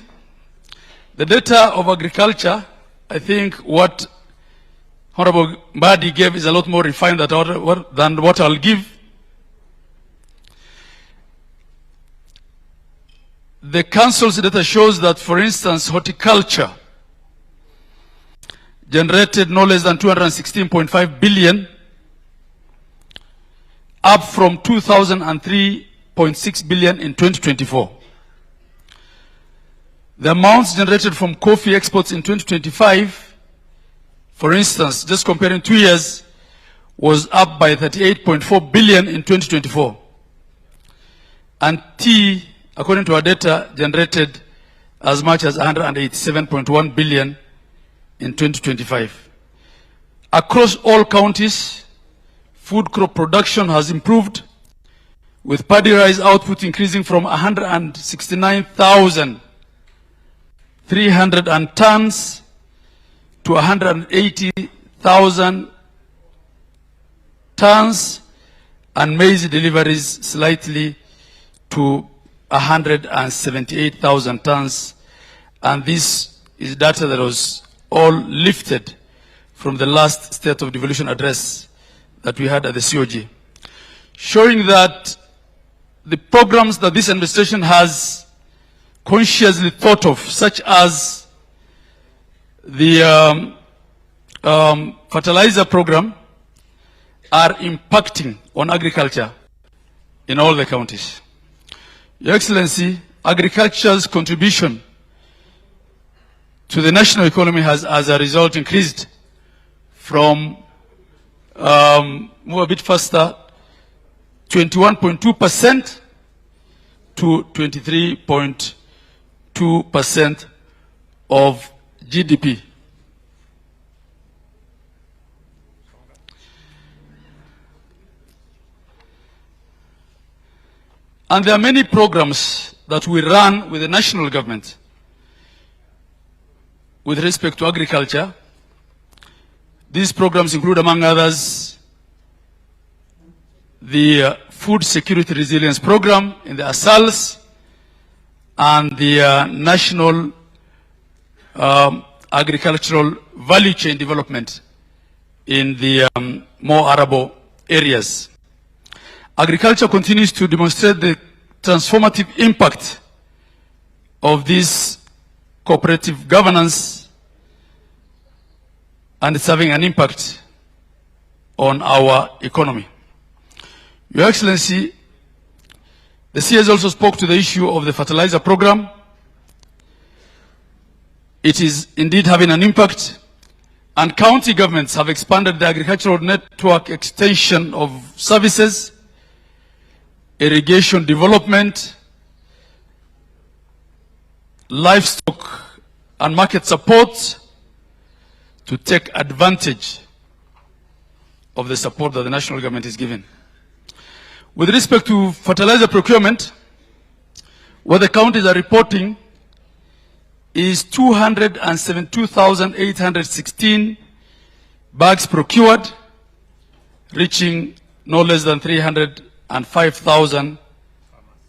the data of agriculture, I think what Honorable Mbadi gave is a lot more refined than what I'll give. The Council's data shows that, for instance, horticulture generated no less than 216.5 billion, up from 2003.6 billion in 2024. The amounts generated from coffee exports in 2025, for instance, just comparing 2 years, was up by 38.4 billion in 2024. And tea, according to our data, generated as much as 187.1 billion in 2025. Across all counties, food crop production has improved, with paddy rice output increasing from 169,300 tons to 180,000 tons, and maize deliveries slightly to 178,000 tons. And this is data that was all lifted from the last State of Devolution address that we had at the COG. showing that the programs that this administration has consciously thought of, such as the fertilizer program, are impacting on agriculture in all the counties. Your Excellency, agriculture's contribution to the national economy has, as a result, increased from, move a bit faster, 21.2% to 23.2% of GDP. And there are many programs that we run with the national government with respect to agriculture. These programs include, among others, the Food Security Resilience Program in the ASALs and the National Agricultural Value Chain Development in the more arable areas. Agriculture continues to demonstrate the transformative impact of this cooperative governance, and it's having an impact on our economy. Your Excellency, the CS also spoke to the issue of the fertilizer program. It is indeed having an impact, and county governments have expanded the agricultural network extension of services, irrigation development, livestock and market support to take advantage of the support that the national government is giving. With respect to fertilizer procurement, what the counties are reporting is 272,816 bags procured, reaching no less than 305,000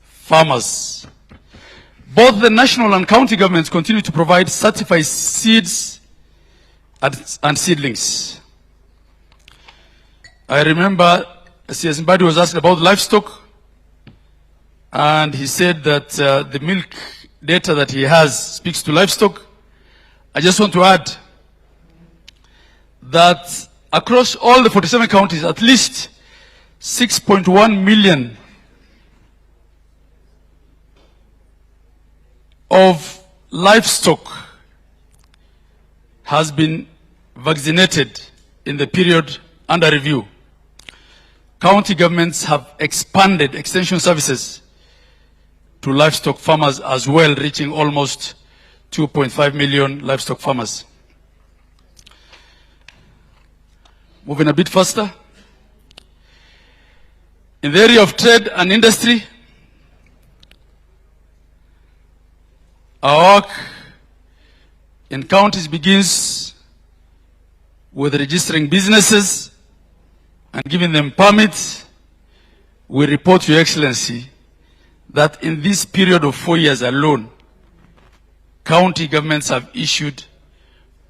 farmers. Both the national and county governments continue to provide certified seeds and seedlings. I remember CS Mbadi was asked about livestock, and he said that the milk data that he has speaks to livestock. I just want to add that across all the 47 counties, at least 6.1 million of livestock has been vaccinated in the period under review. County governments have expanded extension services to livestock farmers as well, reaching almost 2.5 million livestock farmers. Moving a bit faster. In the area of trade and industry, our work in counties begins with registering businesses and giving them permits. We report to Your Excellency that in this period of 4 years alone, county governments have issued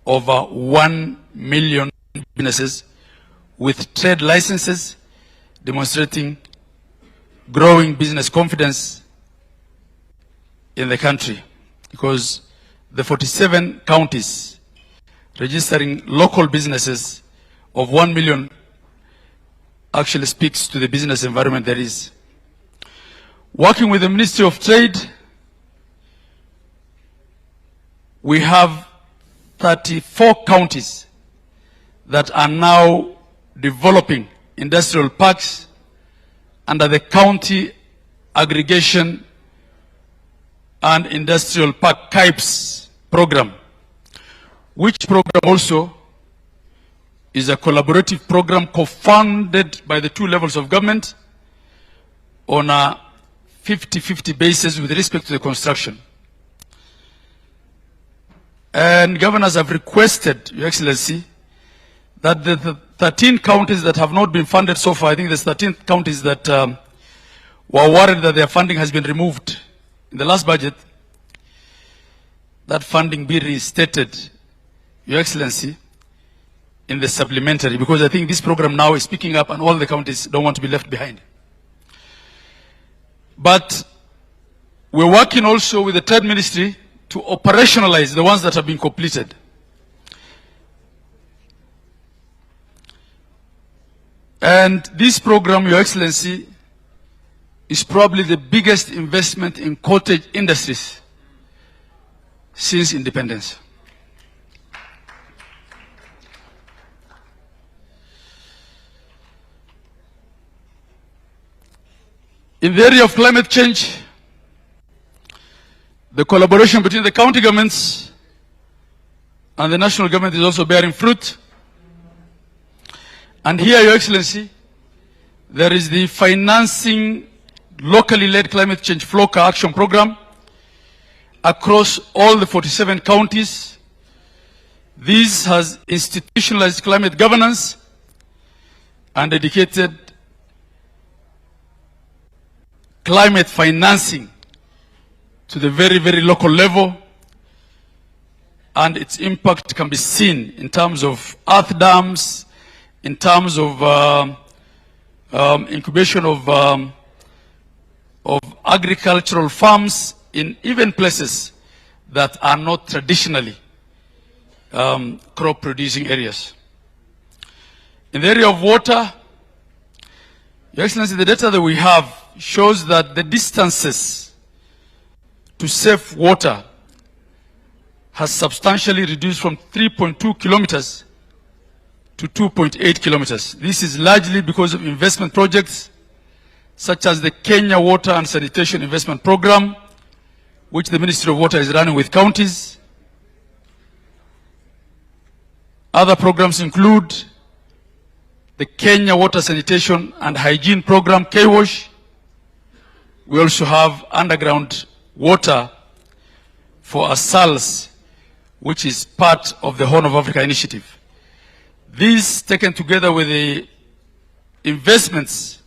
over 1 million businesses with trade licenses, demonstrating growing business confidence in the country, because the 47 counties registering local businesses of 1 million actually speaks to the business environment there is. Working with the Ministry of Trade, we have 34 counties that are now developing industrial parks under the County Aggregation and Industrial Park KIPES program, which program also is a collaborative program co-funded by the two levels of government on a 50-50 basis with respect to the construction. And governors have requested, Your Excellency, that the 13 counties that have not been funded so far, I think there's 13 counties that were worried that their funding has been removed in the last budget, that funding be restated, Your Excellency, in the supplementary, because I think this program now is picking up and all the counties don't want to be left behind. But we're working also with the Trade Ministry to operationalize the ones that have been completed. And this program, Your Excellency, is probably the biggest investment in cottage industries since independence. In the area of climate change, the collaboration between the county governments and the national government is also bearing fruit. And here, Your Excellency, there is the financing locally led climate change flow action program across all the 47 counties. This has institutionalized climate governance and dedicated climate financing to the very, very local level, and its impact can be seen in terms of earth dams, in terms of incubation of agricultural farms in even places that are not traditionally crop producing areas. In the area of water, Your Excellency, the data that we have shows that the distances to save water has substantially reduced from 3.2 kilometers to 2.8 kilometers. This is largely because of investment projects such as the Kenya Water and Sanitation Investment Program, which the Ministry of Water is running with counties. Other programs include the Kenya Water Sanitation and Hygiene Program, KWASH. We also have underground water for ASALS, which is part of the Horn of Africa initiative. These, taken together with the investments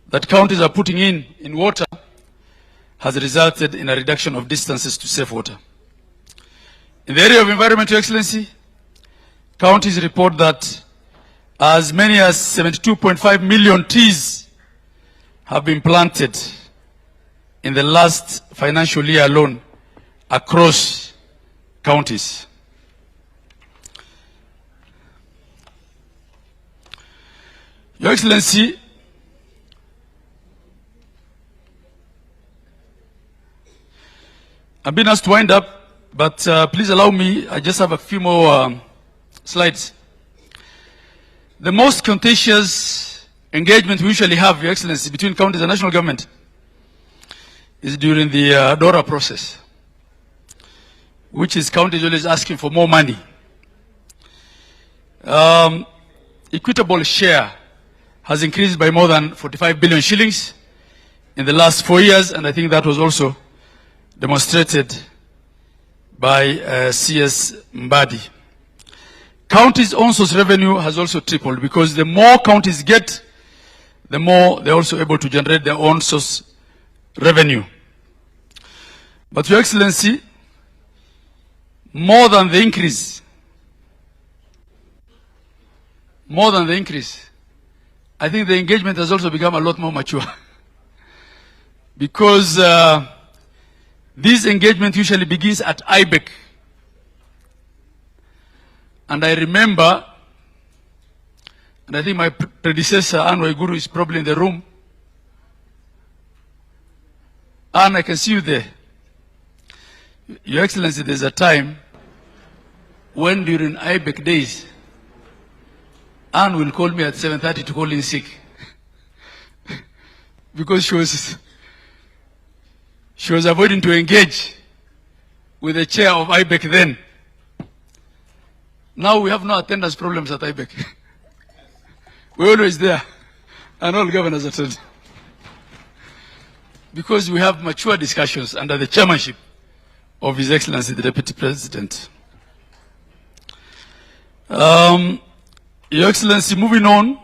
that counties are putting in water, has resulted in a reduction of distances to save water. In the area of environment, Your Excellency, counties report that as many as 72.5 million trees have been planted in the last financial year alone across counties. Your Excellency, I've been asked to wind up, but please allow me, I just have a few more slides. The most contentious engagement we usually have, Your Excellency, between counties and national government is during the DORA process, which is counties always asking for more money. Equitable share has increased by more than 45 billion shillings in the last 4 years, and I think that was also demonstrated by CS Mbadi. Counties' own source revenue has also tripled, because the more counties get, the more they're also able to generate their own source revenue. But Your Excellency, more than the increase, I think the engagement has also become a lot more mature. Because this engagement usually begins at IBEC. And I remember, and I think my predecessor, Anne Waiguru, is probably in the room. Anne, I can see you there. Your Excellency, there's a time when during IBEC days, Anne will call me at 7:30 to call in sick. Because she was avoiding to engage with the chair of IBEC then. Now we have no attendance problems at IBEC. We're always there, and all governors attend. Because we have mature discussions under the chairmanship of His Excellency, the Deputy President. Your Excellency, moving on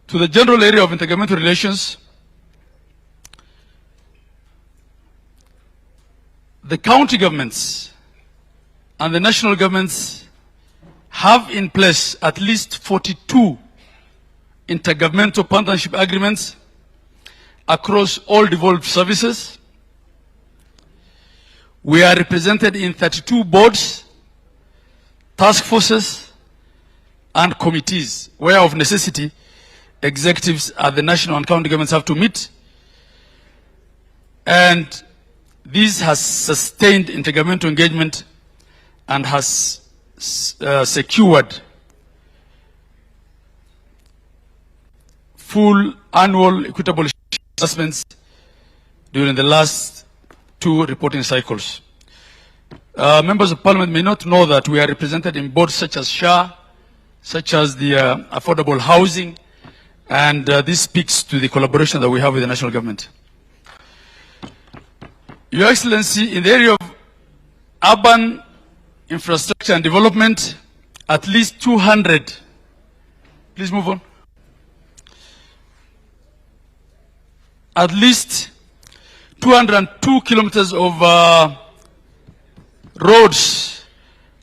to the general area of intergovernmental relations, the county governments and the national governments have in place at least 42 intergovernmental partnership agreements across all devolved services. We are represented in 32 boards, task forces, and committees, where of necessity, executives at the national and county governments have to meet. And this has sustained intergovernmental engagement and has secured full annual equitable assessments during the last 2 reporting cycles. Members of Parliament may not know that we are represented in boards such as SHA, such as the affordable housing, and this speaks to the collaboration that we have with the national government. Your Excellency, in the area of urban infrastructure and development, at least 200, please move on, at least 202 kilometers of roads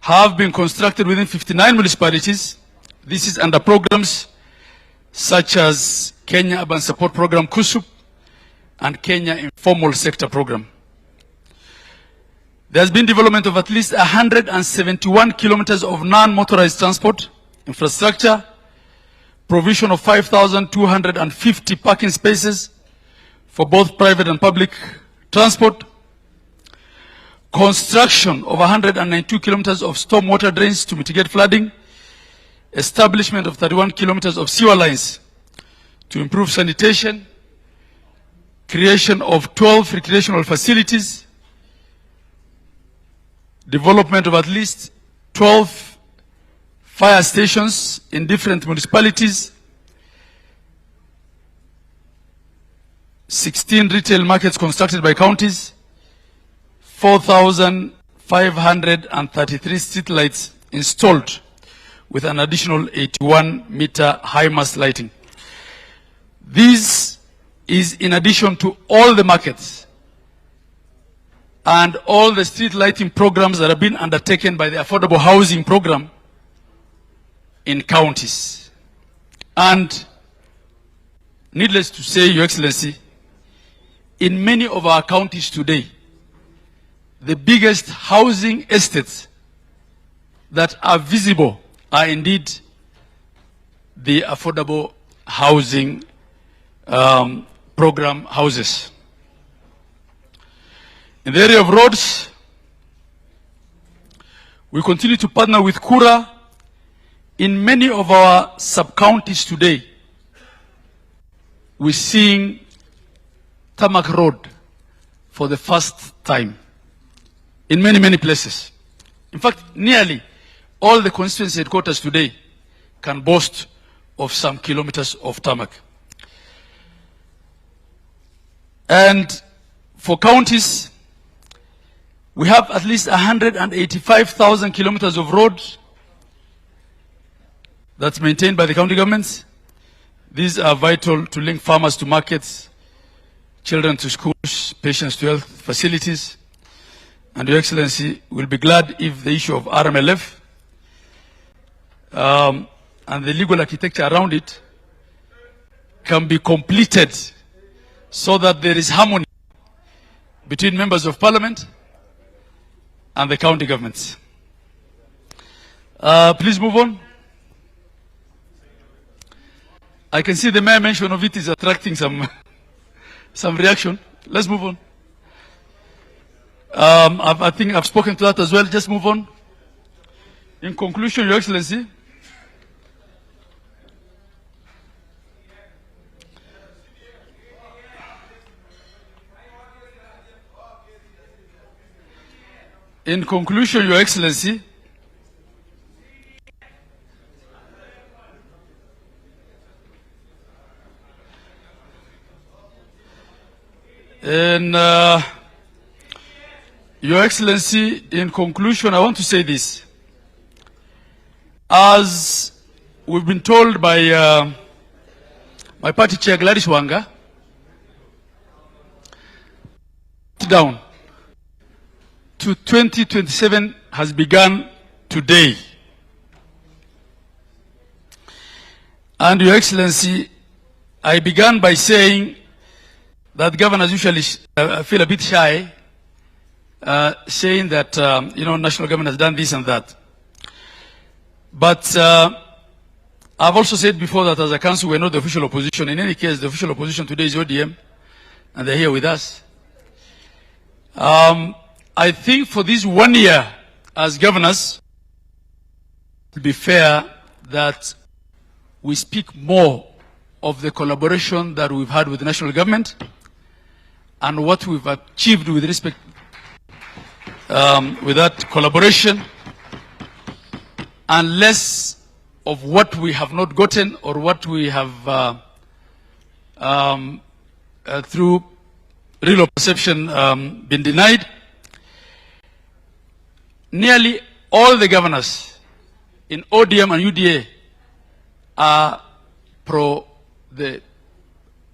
have been constructed within 59 municipalities. This is under programs such as Kenya Urban Support Program, KUSUP, and Kenya Informal Sector Program. There has been development of at least 171 kilometers of non-motorized transport infrastructure, provision of 5,250 parking spaces for both private and public transport, construction of 192 kilometers of stormwater drains to mitigate flooding, establishment of 31 kilometers of sewer lines to improve sanitation, creation of 12 recreational facilities, development of at least 12 fire stations in different municipalities, 16 retail markets constructed by counties, 4,533 street lights installed with an additional 81-meter high mast lighting. This is in addition to all the markets and all the street lighting programs that have been undertaken by the affordable housing program in counties. And needless to say, Your Excellency, in many of our counties today, the biggest housing estates that are visible are indeed the affordable housing program houses. In the area of roads, we continue to partner with Kura in many of our sub-counties today. We're seeing tarmac road for the first time in many, many places. In fact, nearly all the constituency headquarters today can boast of some kilometers of tarmac. And for counties, we have at least 185,000 kilometers of roads that's maintained by the county governments. These are vital to link farmers to markets, children to schools, patients to health facilities. And Your Excellency will be glad if the issue of RMLF and the legal architecture around it can be completed so that there is harmony between members of parliament and the county governments. Please move on. I can see the mere mention of it is attracting some reaction. Let's move on. I think I've spoken to that as well. Just move on. In conclusion, Your Excellency, Your Excellency, Your Excellency, in conclusion, I want to say this. As we've been told by my party chair, Gladys Wanga, down to 2027 has begun today. And Your Excellency, I began by saying that governors usually feel a bit shy, saying that, national government has done this and that. But I've also said before that as a council, we're not the official opposition. In any case, the official opposition today is ODM, and they're here with us. I think for this 1 year as governors, to be fair, that we speak more of the collaboration that we've had with the national government and what we've achieved with respect with that collaboration, and less of what we have not gotten or what we have through real perception been denied. Nearly all the governors in ODM and UDA are pro the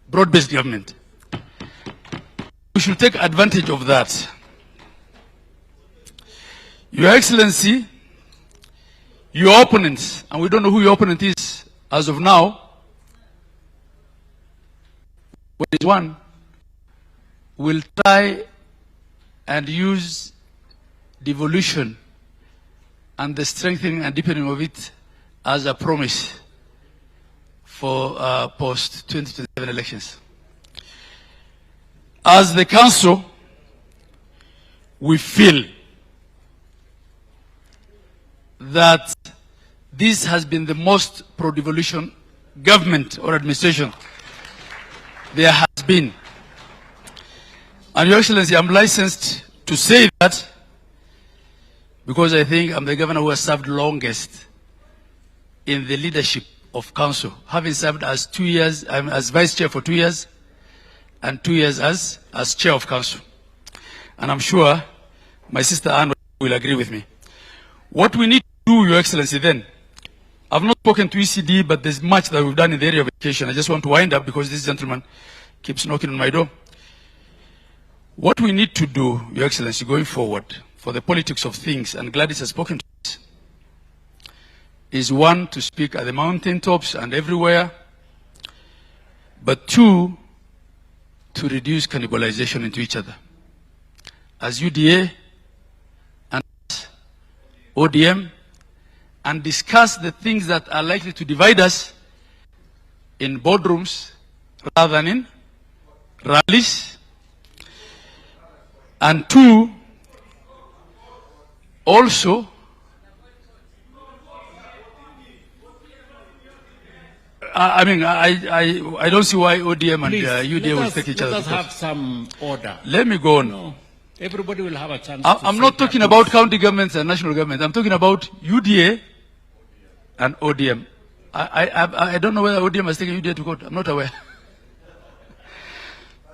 broad-based government. We should take advantage of that. Your Excellency, your opponents, and we don't know who your opponent is as of now, one will try and use devolution and the strengthening and deepening of it as a promise for post-2027 elections. As the council, we feel that this has been the most pro-devolution government or administration there has been. And Your Excellency, I'm licensed to say that because I think I'm the governor who has served longest in the leadership of council, having served as 2 years, as vice chair for 2 years, and 2 years as chair of council. And I'm sure my sister Anne will agree with me. What we need to do, Your Excellency, then, I've not spoken to ECD, but there's much that we've done in the area of education. I just want to wind up because this gentleman keeps knocking on my door. What we need to do, Your Excellency, going forward, for the politics of things, and Gladys has spoken to us, is one, to speak at the mountaintops and everywhere, but two, to reduce cannibalization into each other. As UDA and ODM, and discuss the things that are likely to divide us in boardrooms rather than in rallies. And two, also, I don't see why ODM and UDA will take each other. Let us have some order. Let me go on. No, everybody will have a chance. I'm not talking about county governments and national government. I'm talking about UDA and ODM. I don't know whether ODM has taken UDA to court. I'm not aware.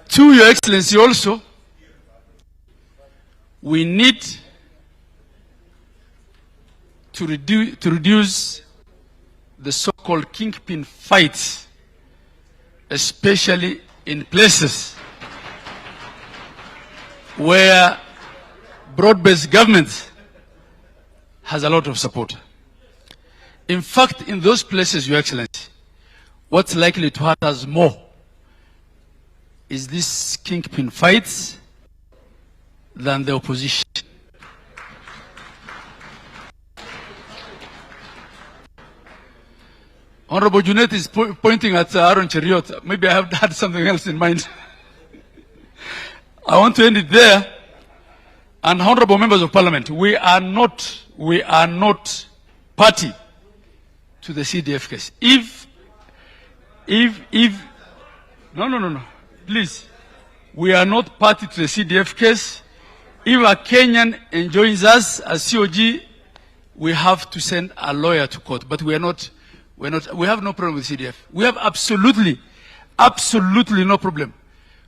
To Your Excellency, also, we need to reduce the so-called kingpin fights, especially in places where broad-based government has a lot of support. In fact, in those places, Your Excellency, what's likely to hurt us more is these kingpin fights than the opposition. Honorable Junet is pointing at Aaron Cheriot. Maybe I have had something else in mind. I want to end it there. And honorable members of parliament, we are not party to the CDF case. No, please. We are not party to the CDF case. If a Kenyan enjoins us as COG, we have to send a lawyer to court. But we have no problem with CDF. We have absolutely no problem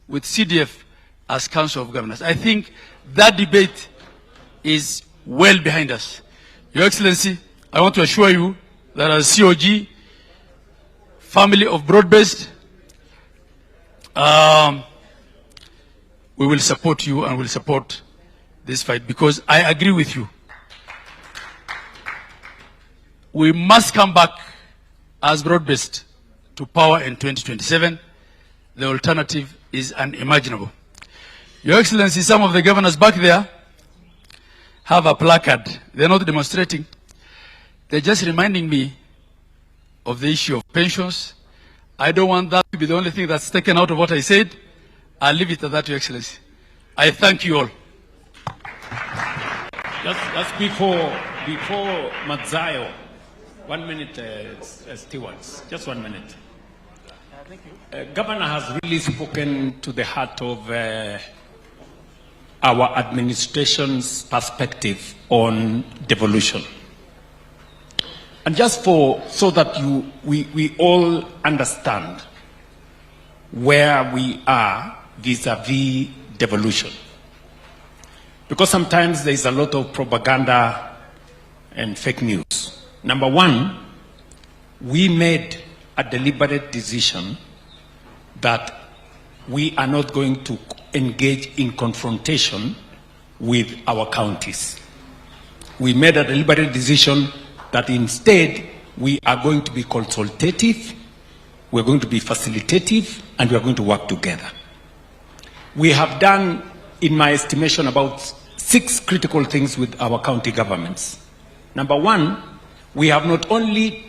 with CDF as Council of Governors. I think that debate is well behind us. Your Excellency, I want to assure you that as COG, family of broad-based, we will support you and will support this fight because I agree with you. We must come back as broad-based to power in 2027, The alternative is unimaginable. Your Excellency, some of the governors back there have a placard. They're not demonstrating. They're just reminding me of the issue of pensions. I don't want that to be the only thing that's taken out of what I said. I'll leave it at that, Your Excellency. I thank you all. Just before Mazzayo, 1 minute, stewards, just 1 minute. Thank you. Governor has really spoken to the heart of our administration's perspective on devolution. And just so that we all understand where we are vis-a-vis devolution. Because sometimes there is a lot of propaganda and fake news. Number one, we made a deliberate decision that we are not going to engage in confrontation with our counties. We made a deliberate decision that instead we are going to be consultative, we're going to be facilitative, and we are going to work together. We have done, in my estimation, about 6 critical things with our county governments. Number one, we have not only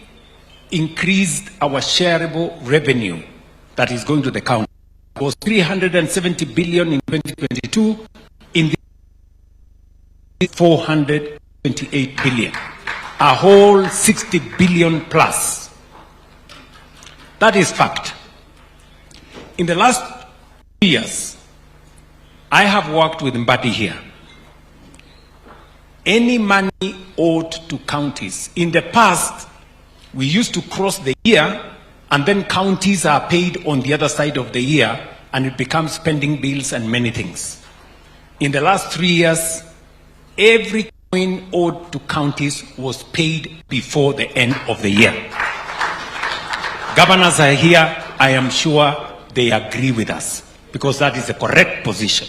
increased our shareable revenue that is going to the county. It was 370 billion in 2022, in the 428 billion. A whole 60 billion plus. That is fact. In the last years, I have worked with Mbadi here. Any money owed to counties. In the past, we used to cross the year and then counties are paid on the other side of the year and it becomes spending bills and many things. In the last 3 years, every coin owed to counties was paid before the end of the year. Governors are here. I am sure they agree with us because that is the correct position.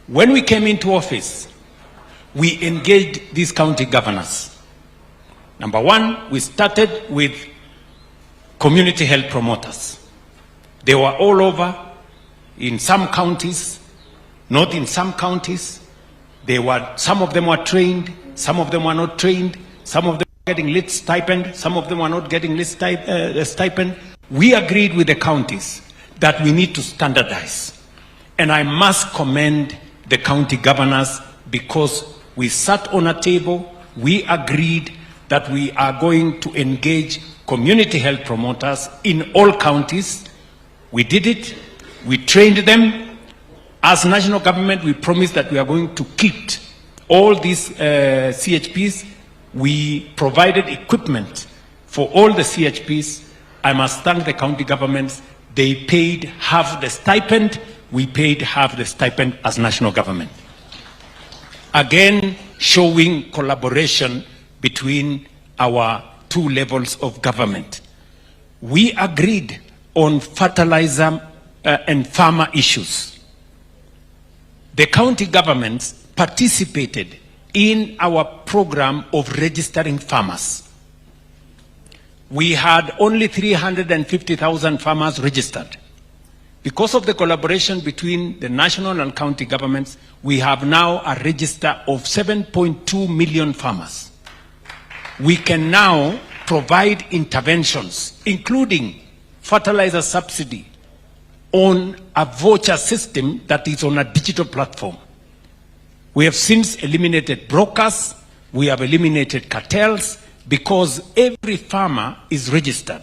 When we came into office, we engaged these county governors. Number one, we started with community health promoters. They were all over in some counties, not in some counties. Some of them were trained, some of them were not trained, some of them were getting lit stipend, some of them were not getting lit stipend. We agreed with the counties that we need to standardize. And I must commend the county governors because we sat on a table, we agreed that we are going to engage community health promoters in all counties. We did it, we trained them. As national government, we promised that we are going to kit all these CHPs. We provided equipment for all the CHPs. I must thank the county governments. They paid half the stipend. We paid half the stipend as national government. Again, showing collaboration between our 2 levels of government. We agreed on fertilizer and farmer issues. The county governments participated in our program of registering farmers. We had only 350,000 farmers registered. Because of the collaboration between the national and county governments, we have now a register of 7.2 million farmers. We can now provide interventions, including fertilizer subsidy, on a voucher system that is on a digital platform. We have since eliminated brokers, we have eliminated cartels, because every farmer is registered.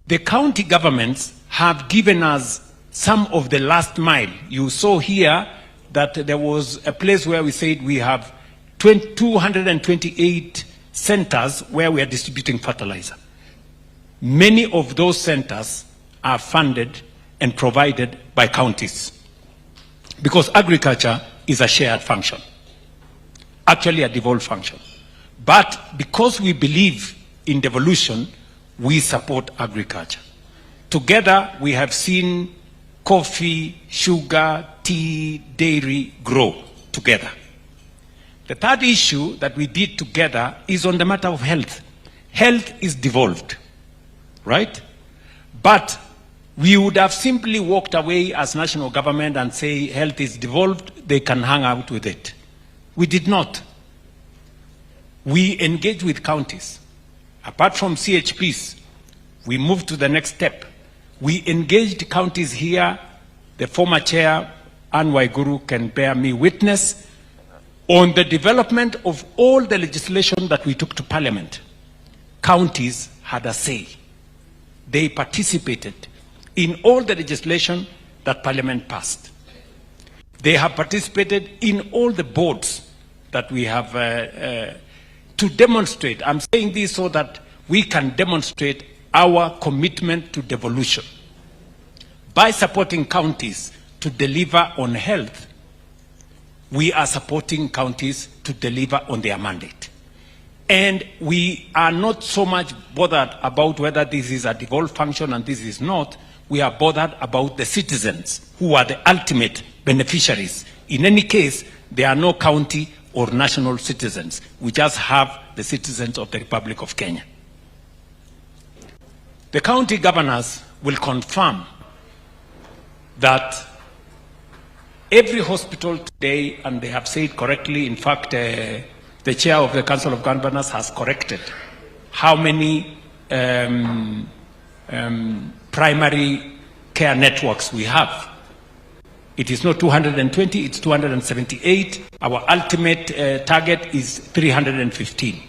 The county governments have given us some of the last mile. You saw here that there was a place where we said we have 228 centers where we are distributing fertilizer. Many of those centers are funded and provided by counties because agriculture is a shared function, actually a devolved function. But because we believe in devolution, we support agriculture. Together, we have seen coffee, sugar, tea, dairy grow together. The third issue that we did together is on the matter of health. Health is devolved, right? But We would have simply walked away as national government and say health is devolved, they can hang out with it. We did not. We engaged with counties. Apart from CHPs, we moved to the next step. We engaged counties here. The former chair, Anne Waiguru, can bear me witness on the development of all the legislation that we took to Parliament. Counties had a say. They participated in all the legislation that Parliament passed. They have participated in all the boards that we have to demonstrate. I'm saying this so that we can demonstrate our commitment to devolution. By supporting counties to deliver on health, we are supporting counties to deliver on their mandate. And we are not so much bothered about whether this is a devolved function and this is not. We are bothered about the citizens who are the ultimate beneficiaries. In any case, there are no county or national citizens. We just have the citizens of the Republic of Kenya. The county governors will confirm that every hospital today, and they have said correctly, in fact, the chair of the Council of Governors has corrected how many primary care networks we have. It is not 220, it's 278. Our ultimate target is 315,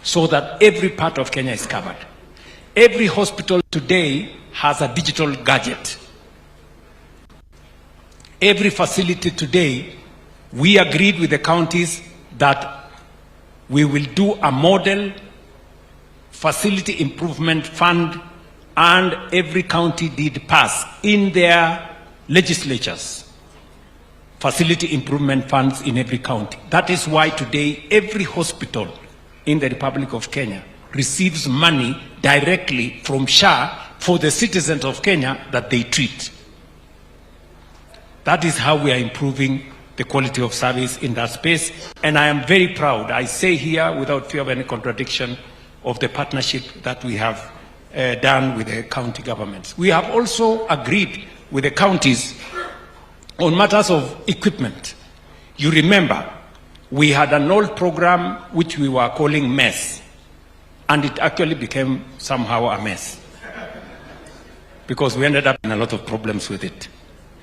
so that every part of Kenya is covered. Every hospital today has a digital gadget. Every facility today, we agreed with the counties that we will do a model facility improvement fund, and every county did pass in their legislatures facility improvement funds in every county. That is why today every hospital in the Republic of Kenya receives money directly from SHA for the citizens of Kenya that they treat. That is how we are improving the quality of service in that space. And I am very proud, I say here without fear of any contradiction, of the partnership that we have done with the county governments. We have also agreed with the counties on matters of equipment. You remember, we had an old program which we were calling MESS, and it actually became somehow a mess because we ended up in a lot of problems with it.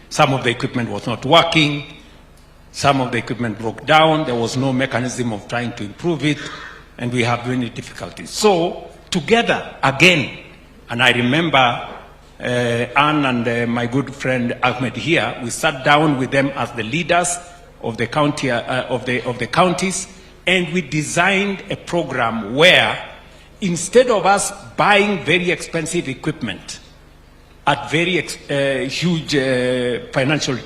Some of the equipment was not working, some of the equipment broke down, there was no mechanism of trying to improve it, and we have many difficulties. So, together again, and I remember Anne and my good friend Ahmed here, we sat down with them as the leaders of the county of the counties, and we designed a program where instead of us buying very expensive equipment at very huge financial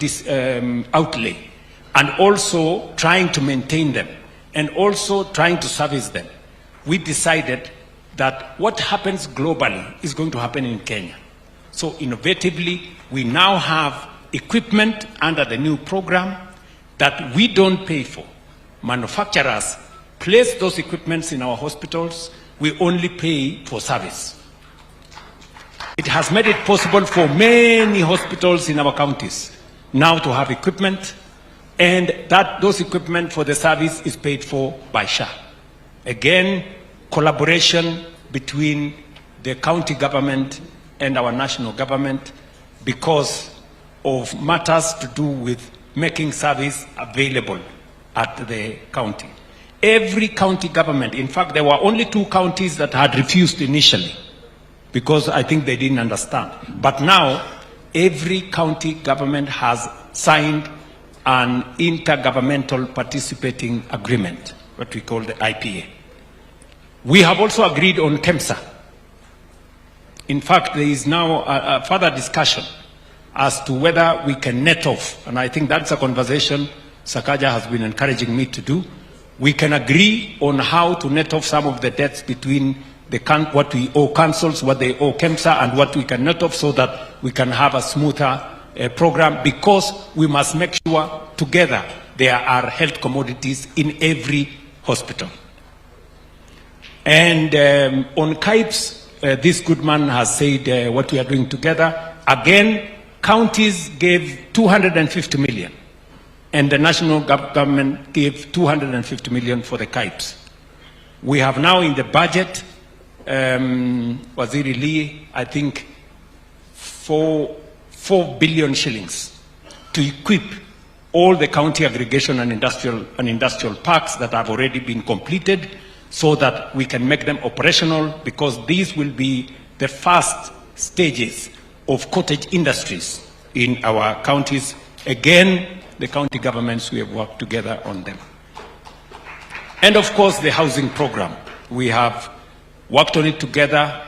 outlay, and also trying to maintain them, and also trying to service them, we decided that what happens globally is going to happen in Kenya. So innovatively, we now have equipment under the new program that we don't pay for. Manufacturers place those equipments in our hospitals, we only pay for service. It has made it possible for many hospitals in our counties now to have equipment, and that those equipment for the service is paid for by SHA. Again, collaboration between the county government and our national government because of matters to do with making service available at the county. Every county government, in fact, there were only 2 counties that had refused initially because I think they didn't understand. But now, every county government has signed an intergovernmental participating agreement, what we call the IPA. We have also agreed on KEMSA. In fact, there is now a further discussion as to whether we can net off, and I think that's a conversation Sakaja has been encouraging me to do. We can agree on how to net off some of the debts between what we owe councils, what they owe KEMSA, and what we can net off so that we can have a smoother program, because we must make sure together there are health commodities in every hospital. And on KIPES, this good man has said what we are doing together. again, counties gave 250 million, and the national government gave 250 million for the kites. We have now in the budget, Waziri Lee, I think 4 billion shillings to equip all the county aggregation and industrial parks that have already been completed, so that we can make them operational, because these will be the first stages of cottage industries in our counties. Again, the county governments, we have worked together on them. And of course, the housing program. We have worked on it together.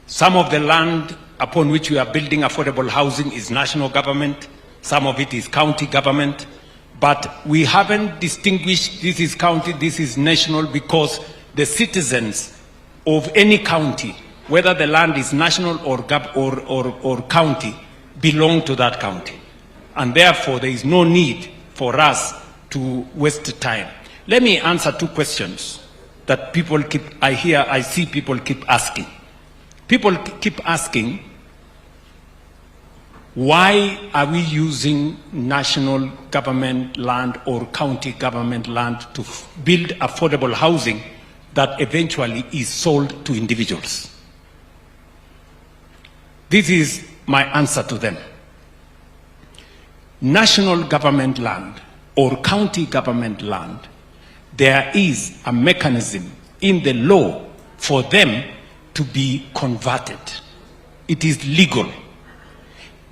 Some of the land upon which we are building affordable housing is national government. Some of it is county government. But we haven't distinguished this is county, this is national, because the citizens of any county, whether the land is national or county, belong to that county. And therefore, there is no need for us to waste time. Let me answer 2 questions that people I see people keep asking. People keep asking, why are we using national government land or county government land to build affordable housing that eventually is sold to individuals? This is my answer to them. National government land or county government land, there is a mechanism in the law for them to be converted. It is legal.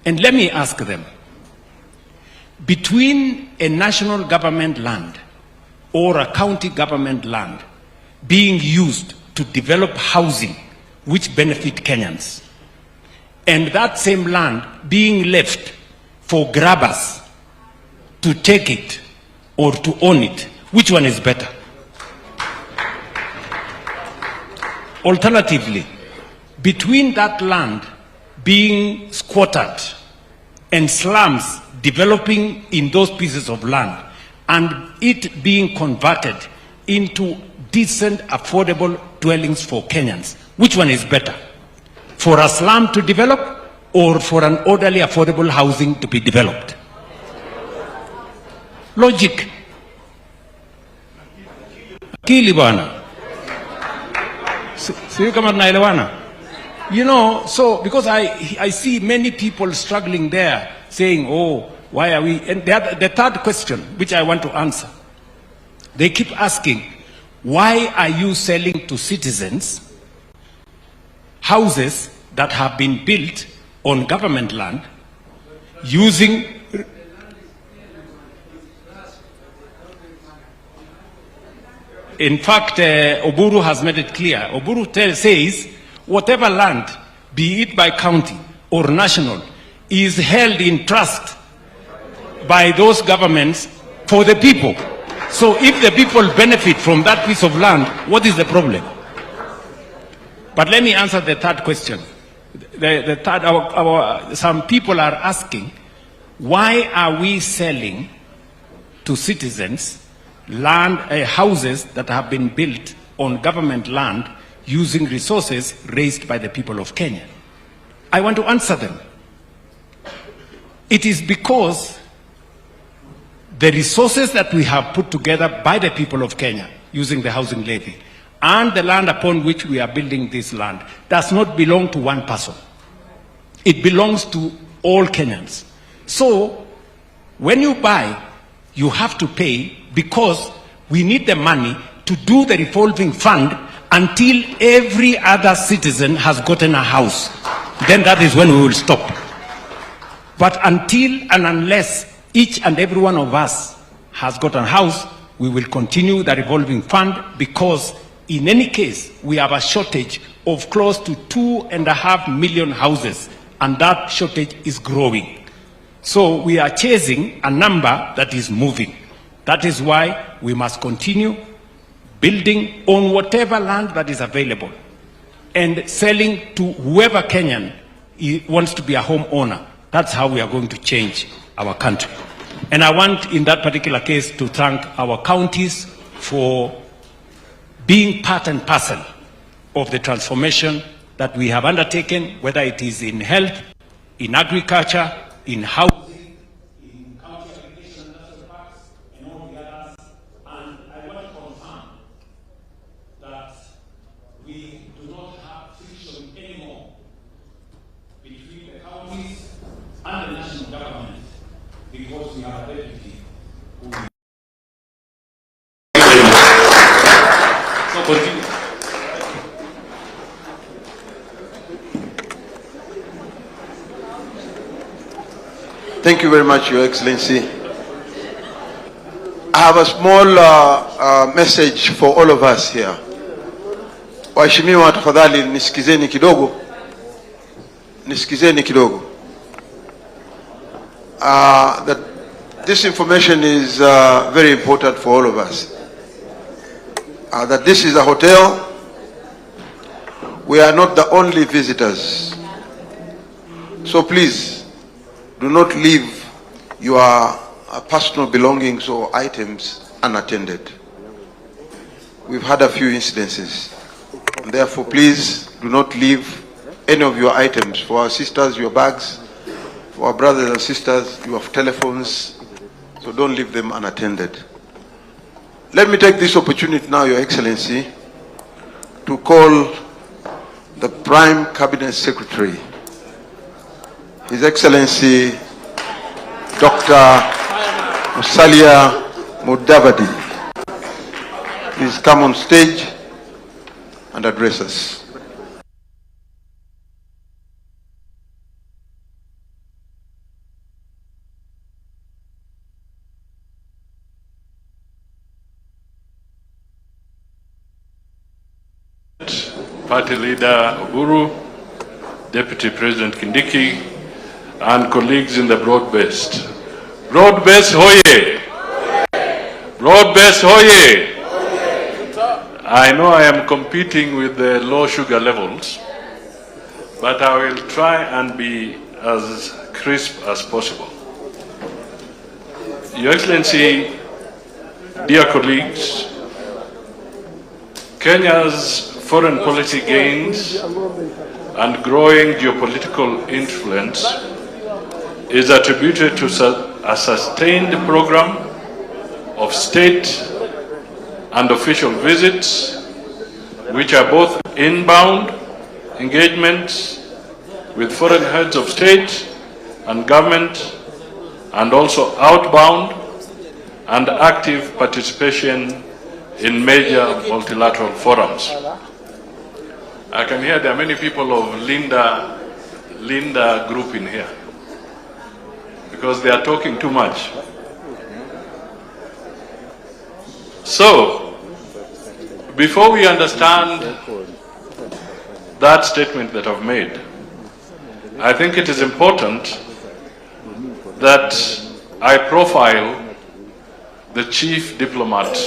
And let me ask them, between a national government land or a county government land being used to develop housing which benefit Kenyans, and that same land being left for grabbers to take it or to own it, which one is better? Alternatively, between that land being squattered and slums developing in those pieces of land and it being converted into decent, affordable dwellings for Kenyans, which one is better? For a slum to develop or for an orderly, affordable housing to be developed? Logic. Akili bwana. Sio kama tunaelewana? You know, so because I see many people struggling there saying, oh, why are we? And the third question, which I want to answer, they keep asking, why are you selling to citizens houses that have been built on government land using... In fact, Uhuru has made it clear. Uhuru says, whatever land, be it by county or national, is held in trust by those governments for the people. So if the people benefit from that piece of land, what is the problem? But let me answer the third question. The third, some people are asking, why are we selling to citizens land, houses that have been built on government land using resources raised by the people of Kenya? I want to answer them. It is because the resources that we have put together by the people of Kenya using the housing levy and the land upon which we are building this land does not belong to one person. It belongs to all Kenyans. So when you buy, you have to pay, because we need the money to do the revolving fund until every other citizen has gotten a house. Then that is when we will stop. But until and unless each and every one of us has got a house, we will continue the revolving fund, because in any case, we have a shortage of close to 2.5 million houses, and that shortage is growing. So we are chasing a number that is moving. That is why we must continue building on whatever land that is available and selling to whoever Kenyan wants to be a homeowner. That's how we are going to change our country. And I want, in that particular case, to thank our counties for being part and parcel of the transformation that we have undertaken, whether it is in health, in agriculture, in housing, in county education and national parks, and all the others. And I want to confirm that we do not have friction anymore between the counties and the national government, because we have a deputy who will. So continue. Thank you very much, Your Excellency. I have a small message for all of us here. Waheshimiwa, tafadhali nisikizeni kidogo. Nisikizeni kidogo. That this information is very important for all of us. That this is a hotel. We are not the only visitors. So please, do not leave your personal belongings or items unattended. We've had a few incidences. And therefore, please do not leave any of your items. For our sisters, your bags. For our brothers and sisters, you have telephones. So don't leave them unattended. Let me take this opportunity now, Your Excellency, to call the Prime Cabinet Secretary, His Excellency Dr. Musalia Mudavadi. Please come on stage and address us. Party Leader Uhuru, Deputy President Kindiki, and colleagues in the broad-based. Broad-based hoye! Broad-based hoye! I know I am competing with the low sugar levels, but I will try and be as crisp as possible. Your Excellency, dear colleagues, Kenya's foreign policy gains and growing geopolitical influence is attributed to a sustained program of state and official visits, which are both inbound engagements with foreign heads of state and government, and also outbound and active participation in major multilateral forums. I can hear there are many people of Linda group in here, because they are talking too much. So, before we understand that statement that I've made, I think it is important that I profile the chief diplomat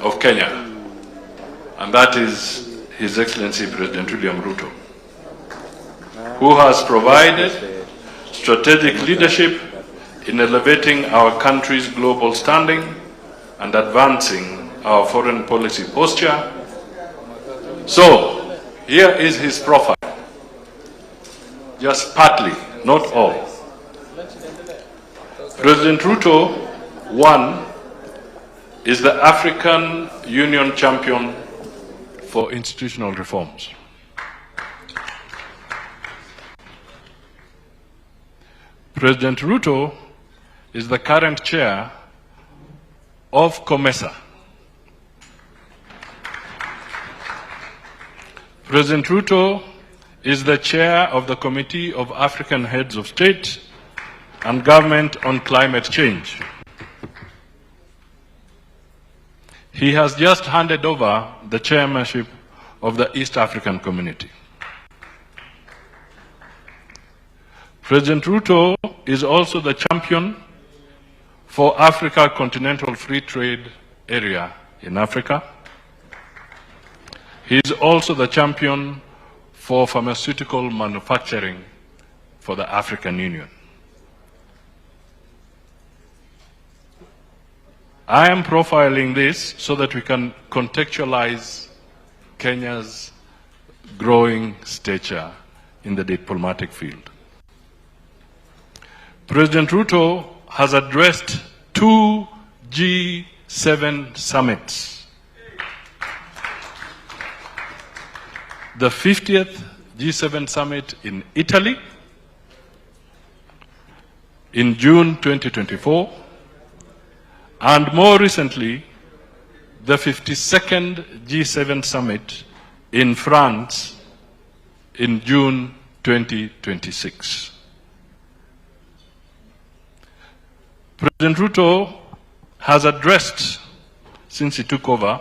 of Kenya, and that is His Excellency President William Ruto, who has provided strategic leadership in elevating our country's global standing and advancing our foreign policy posture. So, here is his profile, just partly, not all. President Ruto, one, is the African Union champion for institutional reforms. President Ruto is the current chair of COMESA. President Ruto is the chair of the Committee of African Heads of State and Government on Climate Change. He has just handed over the chairmanship of the East African Community. President Ruto is also the champion for Africa Continental Free Trade Area in Africa. He is also the champion for pharmaceutical manufacturing for the African Union. I am profiling this so that we can contextualize Kenya's growing stature in the diplomatic field. President Ruto has addressed 2 G7 summits. The 50th G7 summit in Italy in June 2024, and more recently, the 52nd G7 summit in France in June 2026. President Ruto has addressed, since he took over,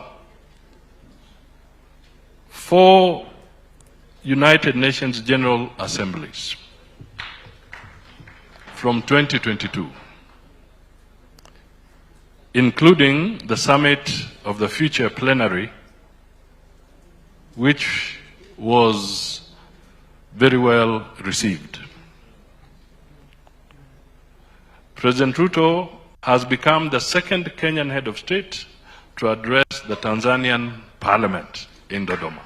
4 United Nations General Assemblies from 2022, including the Summit of the Future Plenary, which was very well received. President Ruto has become the second Kenyan head of state to address the Tanzanian parliament in Dodoma.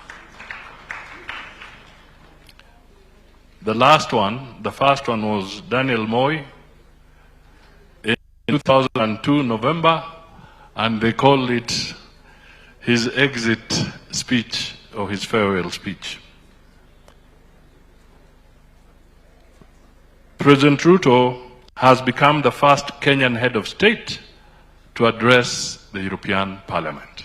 The first one was Daniel Moi in 2002 November, and they called it his exit speech or his farewell speech. President Ruto has become the first Kenyan head of state to address the European Parliament.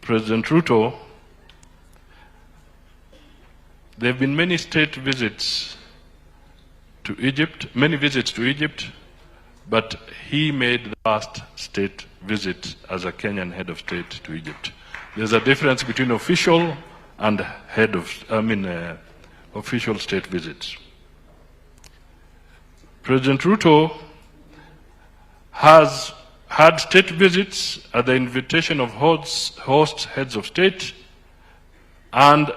President Ruto, there have been many state visits to Egypt, but he made the last state visit as a Kenyan head of state to Egypt. There's a difference between official and official state visits. President Ruto has had state visits at the invitation of host heads of state, and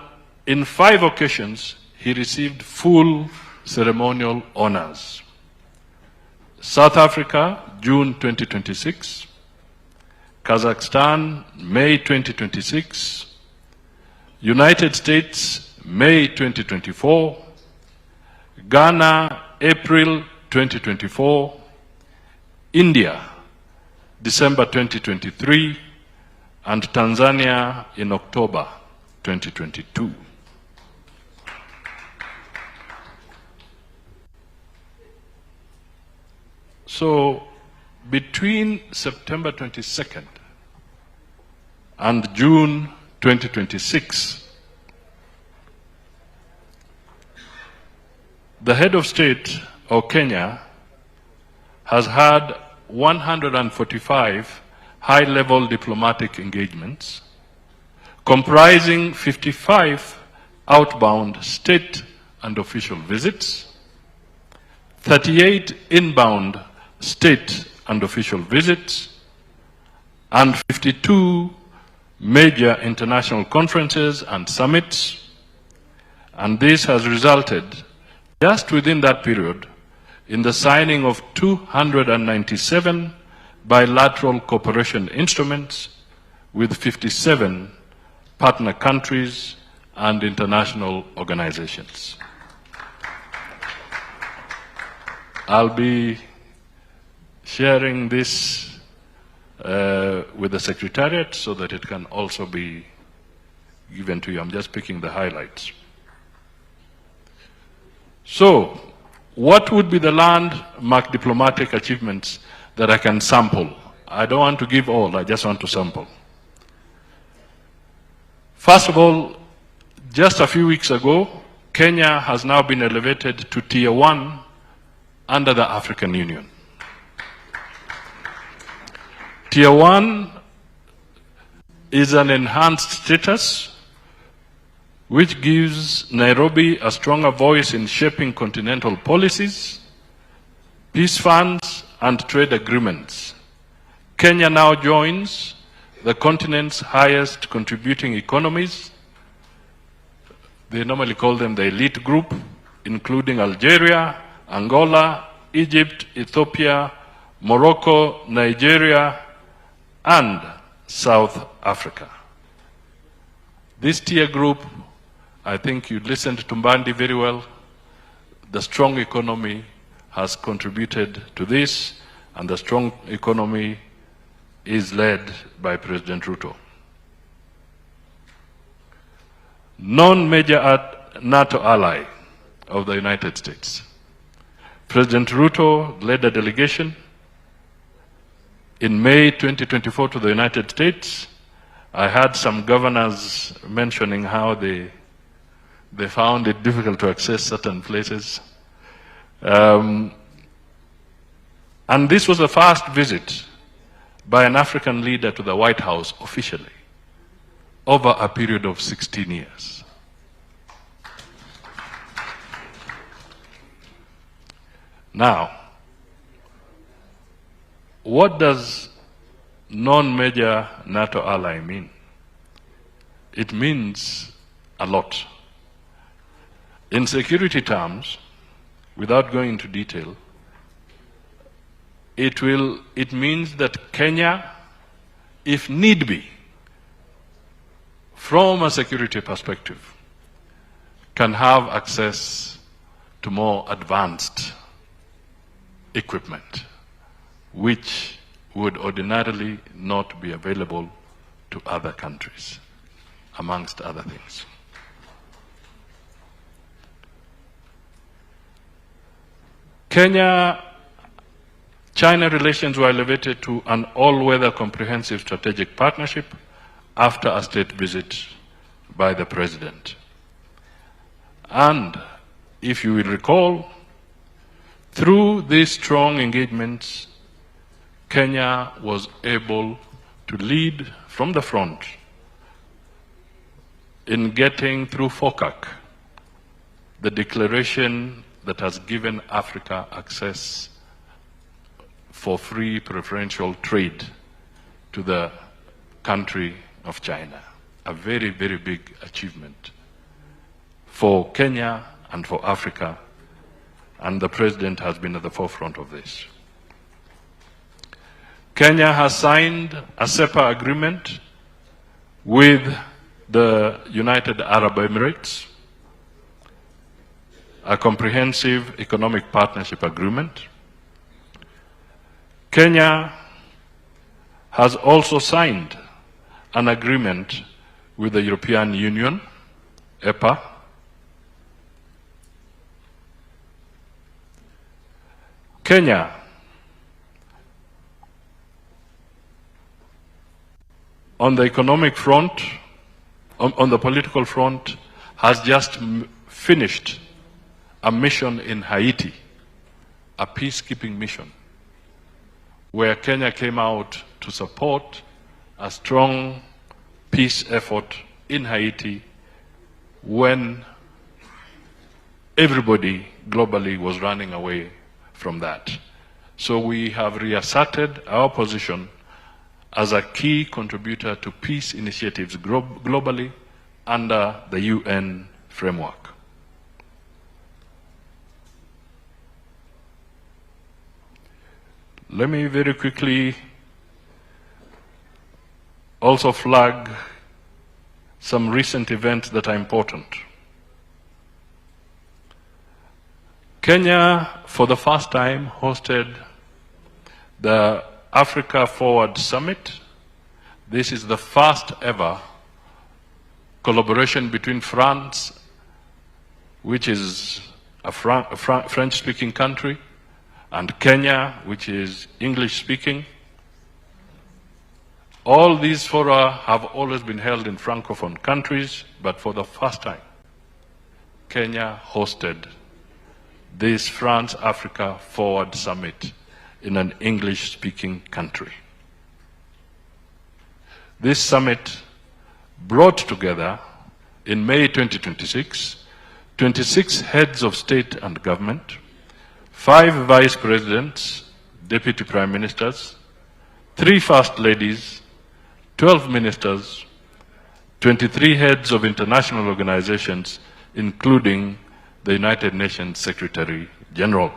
in 5 occasions he received full ceremonial honors. South Africa, June 2026, Kazakhstan, May 2026, United States, May 2024, Ghana, April 2024, India, December 2023, and Tanzania in October 2022. So, between September 22nd and June 2026, the head of state of Kenya has had 145 high-level diplomatic engagements, comprising 55 outbound state and official visits, 38 inbound state and official visits, and 52 major international conferences and summits. And this has resulted, just within that period, in the signing of 297 bilateral cooperation instruments with 57 partner countries and international organizations. I'll be sharing this with the Secretariat so that it can also be given to you. I'm just picking the highlights. So, what would be the landmark diplomatic achievements that I can sample? I don't want to give all, I just want to sample. First of all, just a few weeks ago, Kenya has now been elevated to Tier 1 under the African Union. Tier 1 is an enhanced status which gives Nairobi a stronger voice in shaping continental policies, peace funds, and trade agreements. Kenya now joins the continent's highest contributing economies. They normally call them the elite group, including Algeria, Angola, Egypt, Ethiopia, Morocco, Nigeria, and South Africa. This tier group, I think you listened to Mbandi very well. The strong economy has contributed to this, and the strong economy is led by President Ruto. Non-major NATO ally of the United States. President Ruto led a delegation in May 2024 to the United States. I had some governors mentioning how they found it difficult to access certain places. And this was the first visit by an African leader to the White House officially over a period of 16 years. Now, what does non-major NATO ally mean? It means a lot. In security terms, without going into detail, it means that Kenya, if need be, from a security perspective, can have access to more advanced equipment, which would ordinarily not be available to other countries, amongst other things. Kenya-China relations were elevated to an all-weather comprehensive strategic partnership after a state visit by the President. And if you will recall, through these strong engagements, Kenya was able to lead from the front in getting through FOCAC, the declaration that has given Africa access for free preferential trade to the country of China. A very, very big achievement for Kenya and for Africa, and the President has been at the forefront of this. Kenya has signed a SEPA agreement with the United Arab Emirates, a comprehensive economic partnership agreement. Kenya has also signed an agreement with the European Union, EPA. Kenya on the economic front, on the political front, has just finished a mission in Haiti, a peacekeeping mission, where Kenya came out to support a strong peace effort in Haiti when everybody globally was running away from that. So we have reasserted our position as a key contributor to peace initiatives globally under the UN framework. Let me very quickly also flag some recent events that are important. Kenya, for the first time, hosted the Africa Forward Summit. This is the first ever collaboration between France, which is a French-speaking country, and Kenya, which is English-speaking. All these fora have always been held in Francophone countries, but for the first time, Kenya hosted this France-Africa Forward Summit in an English-speaking country. This summit brought together, in May 2026, 26 heads of state and government, 5 vice presidents, deputy prime ministers, 3 first ladies, 12 ministers, 23 heads of international organizations, including the United Nations Secretary General,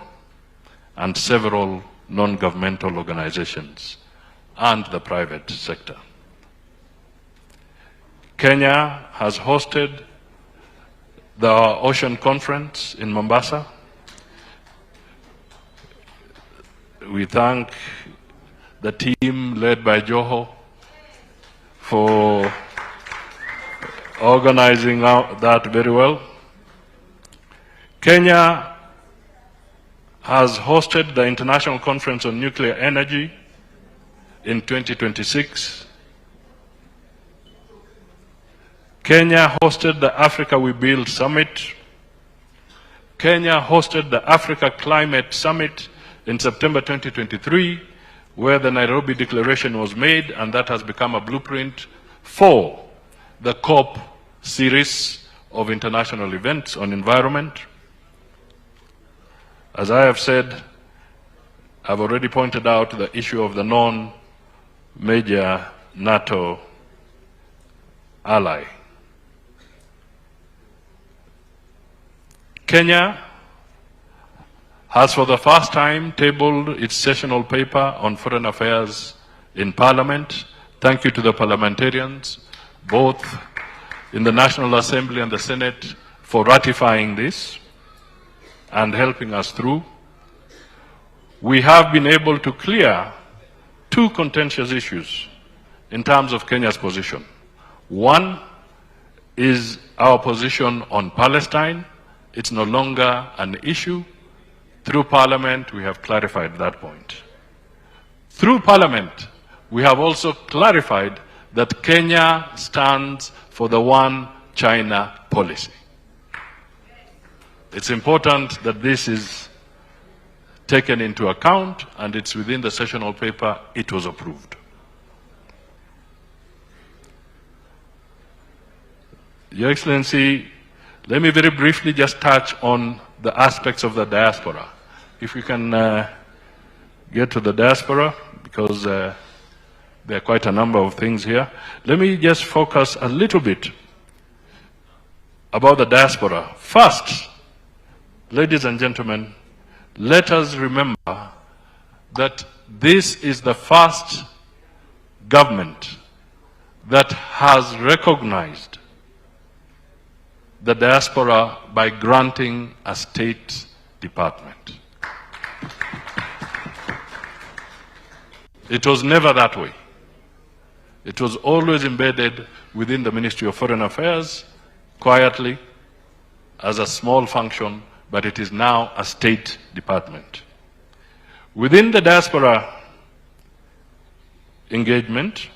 and several non-governmental organizations, and the private sector. Kenya has hosted the Ocean Conference in Mombasa. We thank the team led by Joho for organizing that very well. Kenya has hosted the International Conference on Nuclear Energy in 2026. Kenya hosted the Africa We Build Summit. Kenya hosted the Africa Climate Summit in September 2023, where the Nairobi Declaration was made, and that has become a blueprint for the COP series of international events on environment. As I have said, I've already pointed out the issue of the non-major NATO ally. Kenya has for the first time tabled its sessional paper on foreign affairs in Parliament. Thank you to the parliamentarians, both in the National Assembly and the Senate, for ratifying this and helping us through. We have been able to clear two contentious issues in terms of Kenya's position. One is our position on Palestine. It's no longer an issue. Through Parliament, we have clarified that point. Through Parliament, we have also clarified that Kenya stands for the One China policy. It's important that this is taken into account, and it's within the sessional paper. It was approved. Your Excellency, let me very briefly just touch on the aspects of the diaspora. If we can get to the diaspora, because there are quite a number of things here. Let me just focus a little bit about the diaspora. First, ladies and gentlemen, let us remember that this is the first government that has recognized the diaspora by granting a state department. It was never that way. It was always embedded within the Ministry of Foreign Affairs, quietly, as a small function, but it is now a state department. Within the diaspora engagement,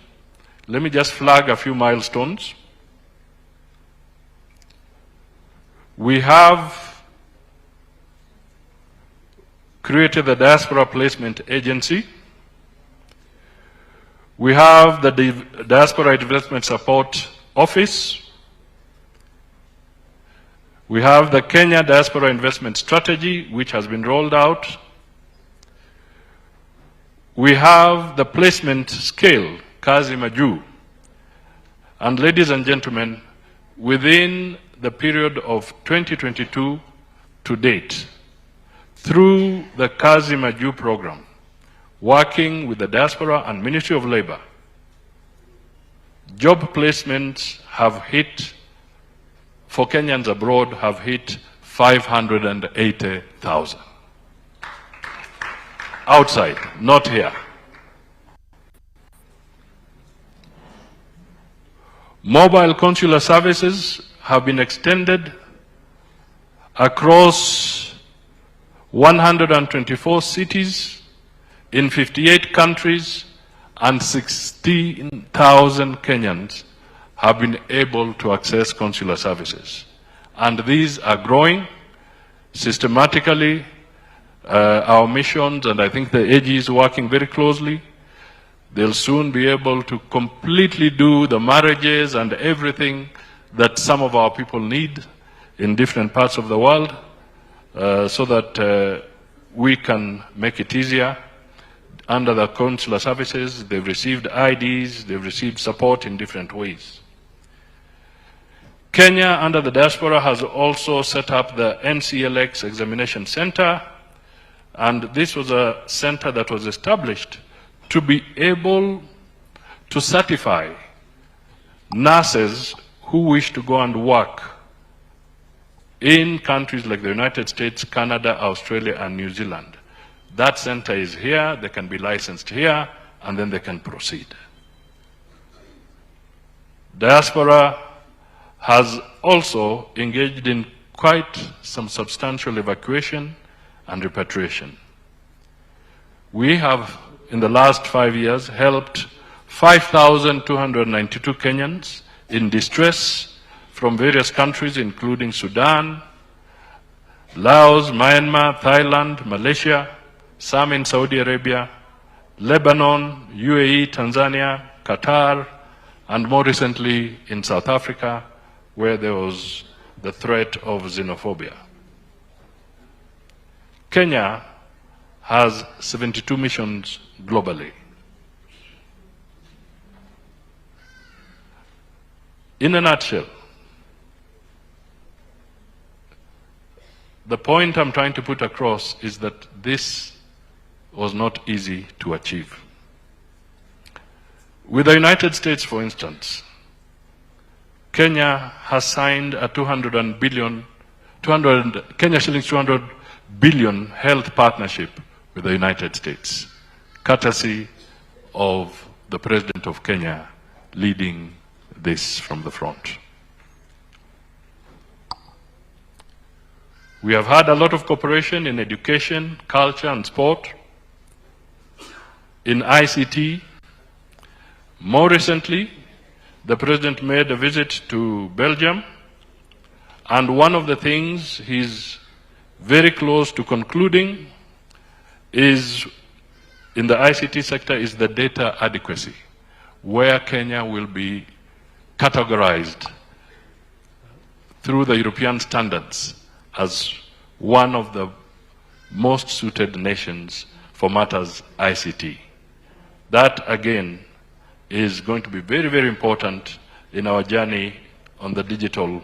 let me just flag a few milestones. We have created the Diaspora Placement Agency. We have the Diaspora Development Support Office. We have the Kenya Diaspora Investment Strategy, which has been rolled out. We have the placement scale, Kazi Maju. And ladies and gentlemen, within the period of 2022 to date, through the Kazi Maju program, working with the diaspora and Ministry of Labor, job placements have hit, for Kenyans abroad, have hit 580,000. Outside, not here. Mobile consular services have been extended across 124 cities in 58 countries, and 16,000 Kenyans have been able to access consular services. And these are growing systematically. Our missions, and I think the AG is working very closely, they'll soon be able to completely do the marriages and everything that some of our people need in different parts of the world, so that we can make it easier. Under the consular services, they've received IDs, they've received support in different ways. Kenya, under the diaspora, has also set up the NCLX Examination Center, and this was a center that was established to be able to certify nurses who wish to go and work in countries like the United States, Canada, Australia, and New Zealand. That center is here, they can be licensed here, and then they can proceed. Diaspora has also engaged in quite some substantial evacuation and repatriation. We have, in the last 5 years, helped 5,292 Kenyans in distress from various countries, including Sudan, Laos, Myanmar, Thailand, Malaysia, some in Saudi Arabia, Lebanon, UAE, Tanzania, Qatar, and more recently in South Africa, where there was the threat of xenophobia. Kenya has 72 missions globally. In a nutshell, the point I'm trying to put across is that this was not easy to achieve. With the United States, for instance, Kenya has signed a 200 billion health partnership with the United States, courtesy of the President of Kenya leading this from the front. We have had a lot of cooperation in education, culture, and sport, in ICT. More recently, the President made a visit to Belgium, and one of the things he's very close to concluding is, in the ICT sector, is the data adequacy, where Kenya will be categorized through the European standards as one of the most suited nations for matters ICT. That, again, is going to be very, very important in our journey on the digital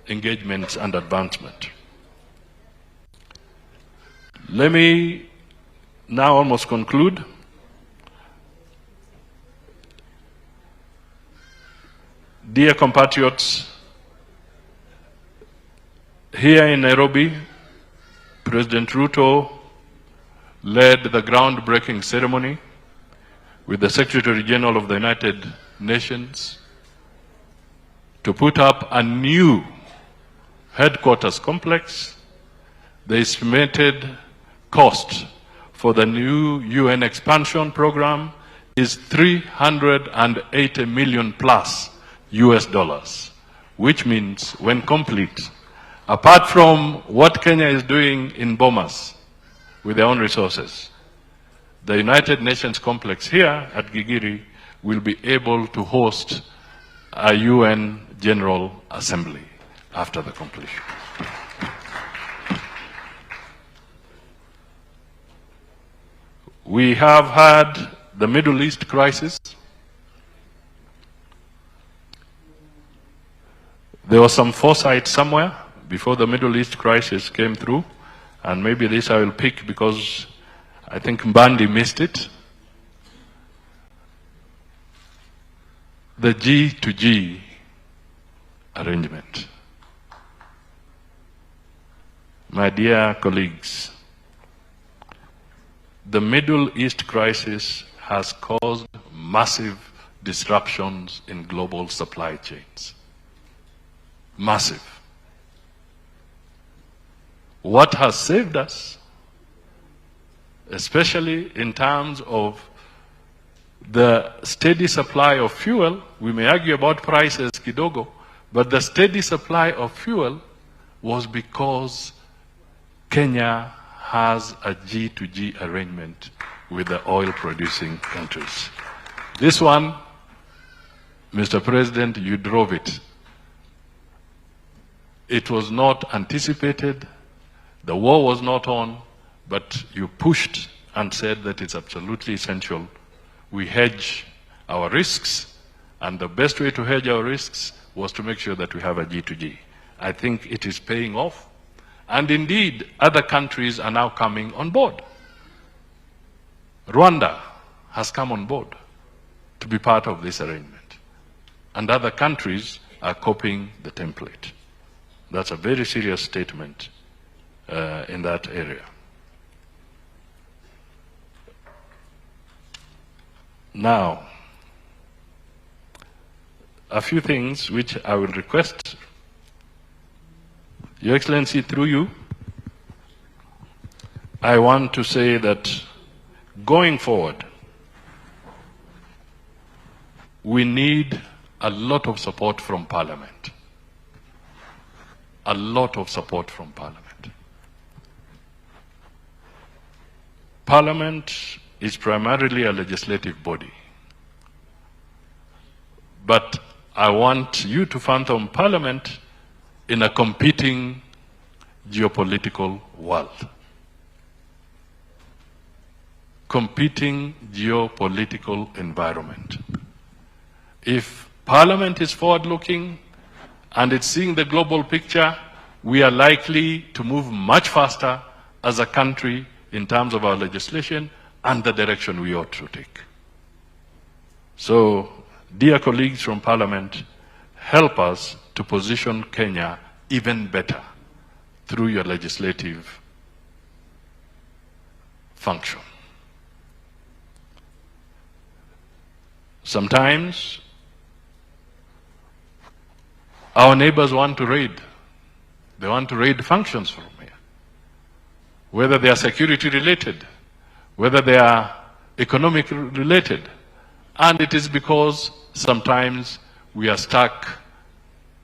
engagements and advancement. Let me now almost conclude. Dear compatriots, here in Nairobi, President Ruto led the groundbreaking ceremony with the Secretary General of the United Nations to put up a new headquarters complex. The estimated cost for the new UN expansion program is $380 million plus US dollars, which means, when complete, apart from what Kenya is doing in Bomas with their own resources, the United Nations complex here at Gigiri will be able to host a UN General Assembly after the completion. We have had the Middle East crisis. There was some foresight somewhere before the Middle East crisis came through, and maybe this I will pick because I think Mbandi missed it. The G2G arrangement. My dear colleagues, the Middle East crisis has caused massive disruptions in global supply chains. Massive. What has saved us, especially in terms of the steady supply of fuel, we may argue about prices kidogo, but the steady supply of fuel was because Kenya has a G2G arrangement with the oil-producing countries. This one, Mr. President, you drove it. It was not anticipated, the war was not on, but you pushed and said that it's absolutely essential. We hedge our risks, and the best way to hedge our risks was to make sure that we have a G2G. I think it is paying off. And indeed, other countries are now coming on board. Rwanda has come on board. to be part of this arrangement. And other countries are copying the template. That's a very serious statement in that area. Now, a few things which I will request, Your Excellency, through you, I want to say that going forward, we need a lot of support from Parliament. A lot of support from Parliament. Parliament is primarily a legislative body. But I want you to fathom Parliament in a competing geopolitical world. Competing geopolitical environment. If Parliament is forward-looking and it's seeing the global picture, we are likely to move much faster as a country in terms of our legislation and the direction we ought to take. So, dear colleagues from Parliament, help us to position Kenya even better through your legislative function. Sometimes our neighbors want to raid. They want to raid functions from here. Whether they are security related, whether they are economic related. And it is because sometimes we are stuck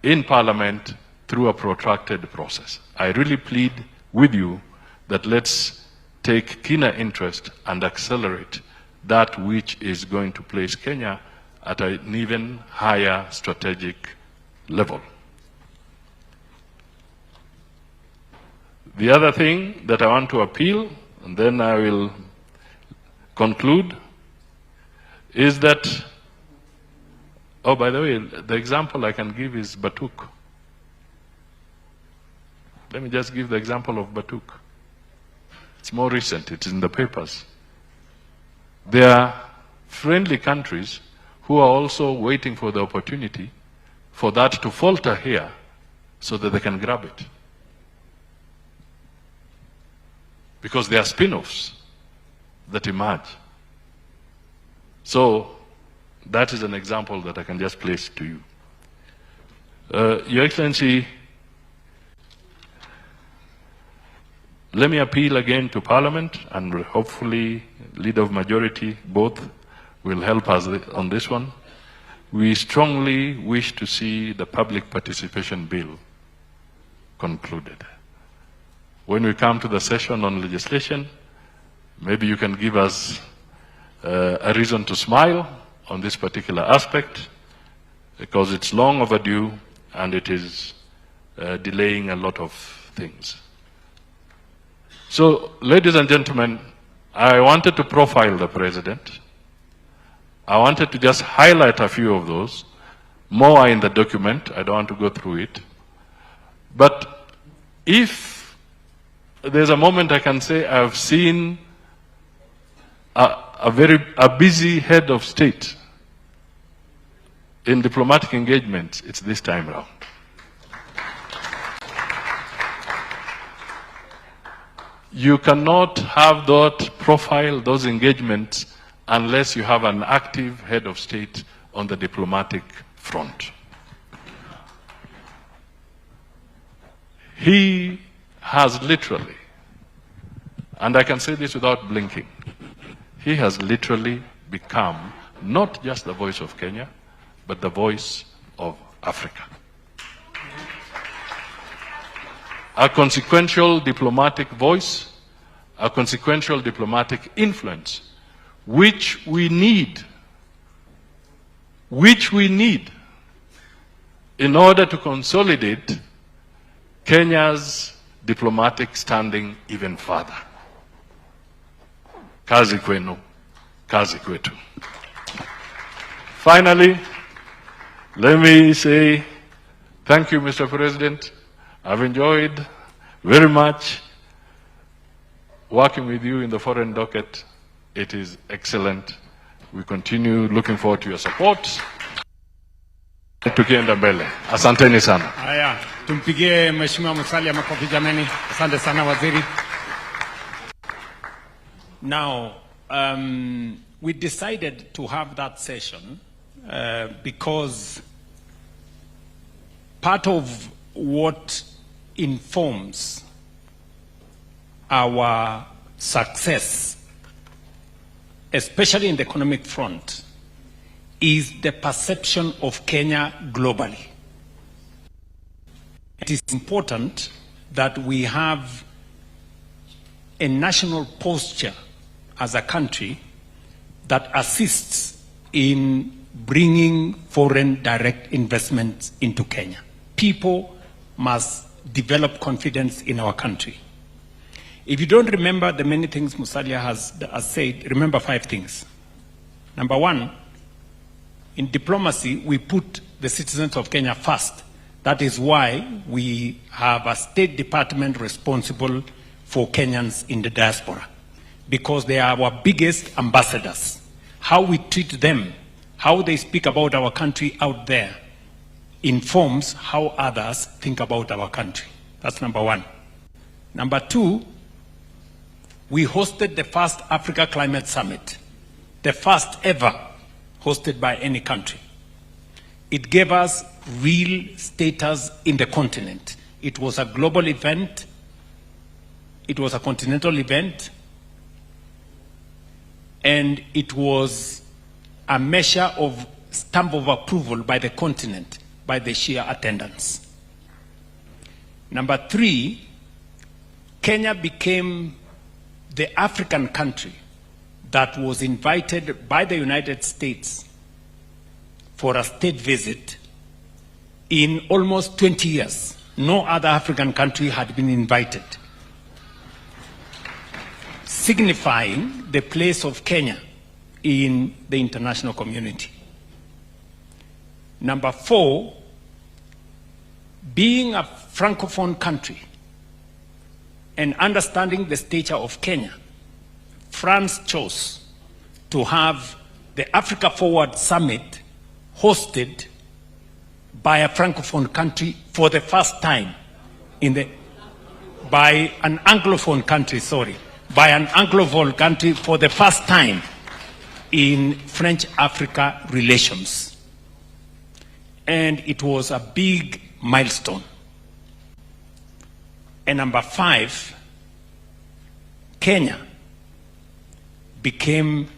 in Parliament through a protracted process. I really plead with you that let's take keener interest and accelerate that which is going to place Kenya at an even higher strategic level. The other thing that I want to appeal, and then I will conclude, is that, oh, by the way, the example I can give is Batuk. Let me just give the example of Batuk. It's more recent, it's in the papers. There are friendly countries who are also waiting for the opportunity for that to falter here so that they can grab it. Because there are spin-offs that emerge. So, that is an example that I can just place to you. Your Excellency, let me appeal again to Parliament, and hopefully Leader of Majority, both, will help us on this one. We strongly wish to see the public participation bill concluded. When we come to the session on legislation, maybe you can give us a reason to smile on this particular aspect, because it's long overdue and it is delaying a lot of things. So, ladies and gentlemen, I wanted to profile the President. I wanted to just highlight a few of those. More are in the document. I don't want to go through it. But if there's a moment I can say I've seen a busy head of state in diplomatic engagements, it's this time around. You cannot have that profile, those engagements, unless you have an active head of state on the diplomatic front. He has literally, and I can say this without blinking, he has literally become not just the voice of Kenya, but the voice of Africa. A consequential diplomatic voice, a consequential diplomatic influence, which we need in order to consolidate Kenya's diplomatic standing even further. Kazi kwenu, kazi kwetu. Finally, let me say thank you, Mr. President. I've enjoyed very much working with you in the foreign docket. It is excellent. We continue looking forward to your support. Tukienda mbele. Asanteni sana. Haya, tumpigie Mheshimiwa Musalia makofi jameni. Asante sana waziri. Now, we decided to have that session because part of what informs our success, especially in the economic front, is the perception of Kenya globally. It is important that we have a national posture as a country that assists in bringing foreign direct investments into Kenya. People must develop confidence in our country. If you don't remember the many things Musalia has said, remember 5 things. Number 1, in diplomacy, we put the citizens of Kenya first. That is why we have a State Department responsible for Kenyans in the diaspora, because they are our biggest ambassadors. How we treat them, how they speak about our country out there, informs how others think about our country. That's number 1. Number 2, we hosted the first Africa Climate Summit, the first ever hosted by any country. It gave us real status in the continent. It was a global event. It was a continental event. And it was a measure of stamp of approval by the continent, by the sheer attendance. Number 3, Kenya became the African country that was invited by the United States for a state visit in almost 20 years. No other African country had been invited, signifying the place of Kenya in the international community. Number 4, being a Francophone country and understanding the stature of Kenya, France chose to have the Africa Forward Summit hosted by a Francophone country for the first time by an Anglophone country for the first time in French-Africa relations. And it was a big milestone. And number 5, Kenya became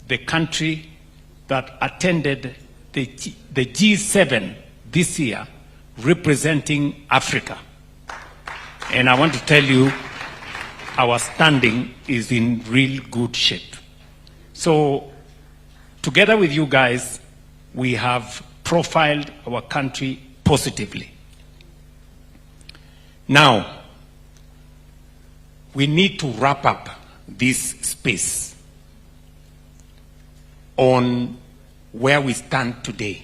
the country that attended the G7 this year, representing Africa. And I want to tell you, our standing is in real good shape. So, together with you guys, we have profiled our country positively. Now, we need to wrap up this space on where we stand today.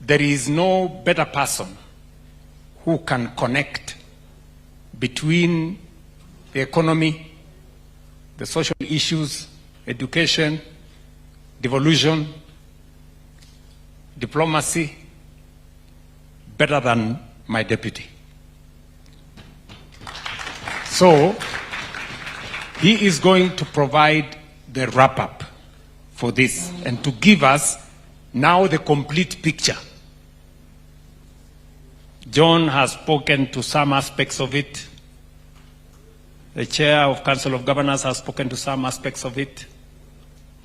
There is no better person who can connect between the economy, the social issues, education, devolution, diplomacy, better than my deputy. So, he is going to provide the wrap-up for this and to give us now the complete picture. John has spoken to some aspects of it. The chair of Council of Governors has spoken to some aspects of it.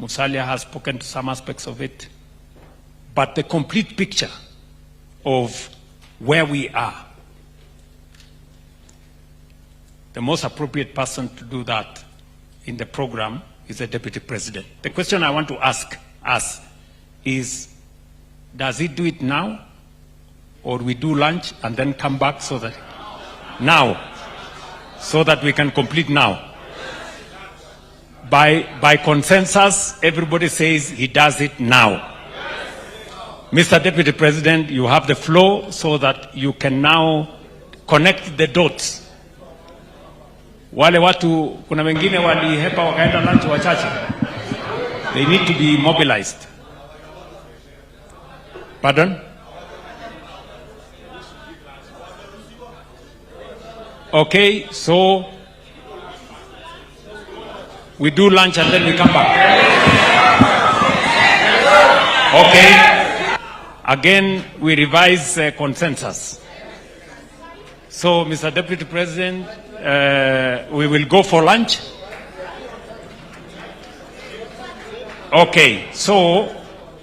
Musalia has spoken to some aspects of it. But the complete picture of where we are, the most appropriate person to do that in the program is the Deputy President. The question I want to ask us is, does he do it now? Or we do lunch and then come back so that we can complete now? By consensus, everybody says he does it now. Mr. Deputy President, you have the floor so that you can now connect the dots Wale watu, kuna wengine walihepa wakaenda lunch wachache. They need to be mobilized. Pardon? Okay, so we do lunch and then we come back. Okay. Again, we revise consensus. So, Mr. Deputy President, we will go for lunch. Okay, so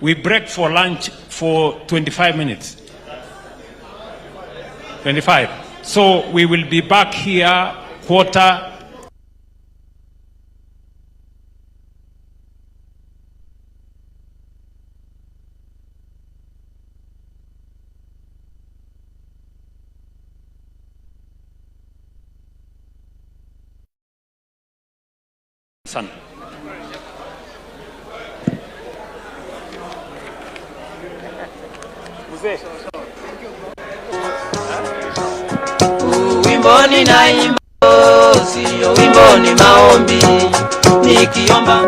we break for lunch for 25 minutes. 25. So we will be back here quarter. Son. Wimbo ninaimba, sio wimbo ni maombi, nikiomba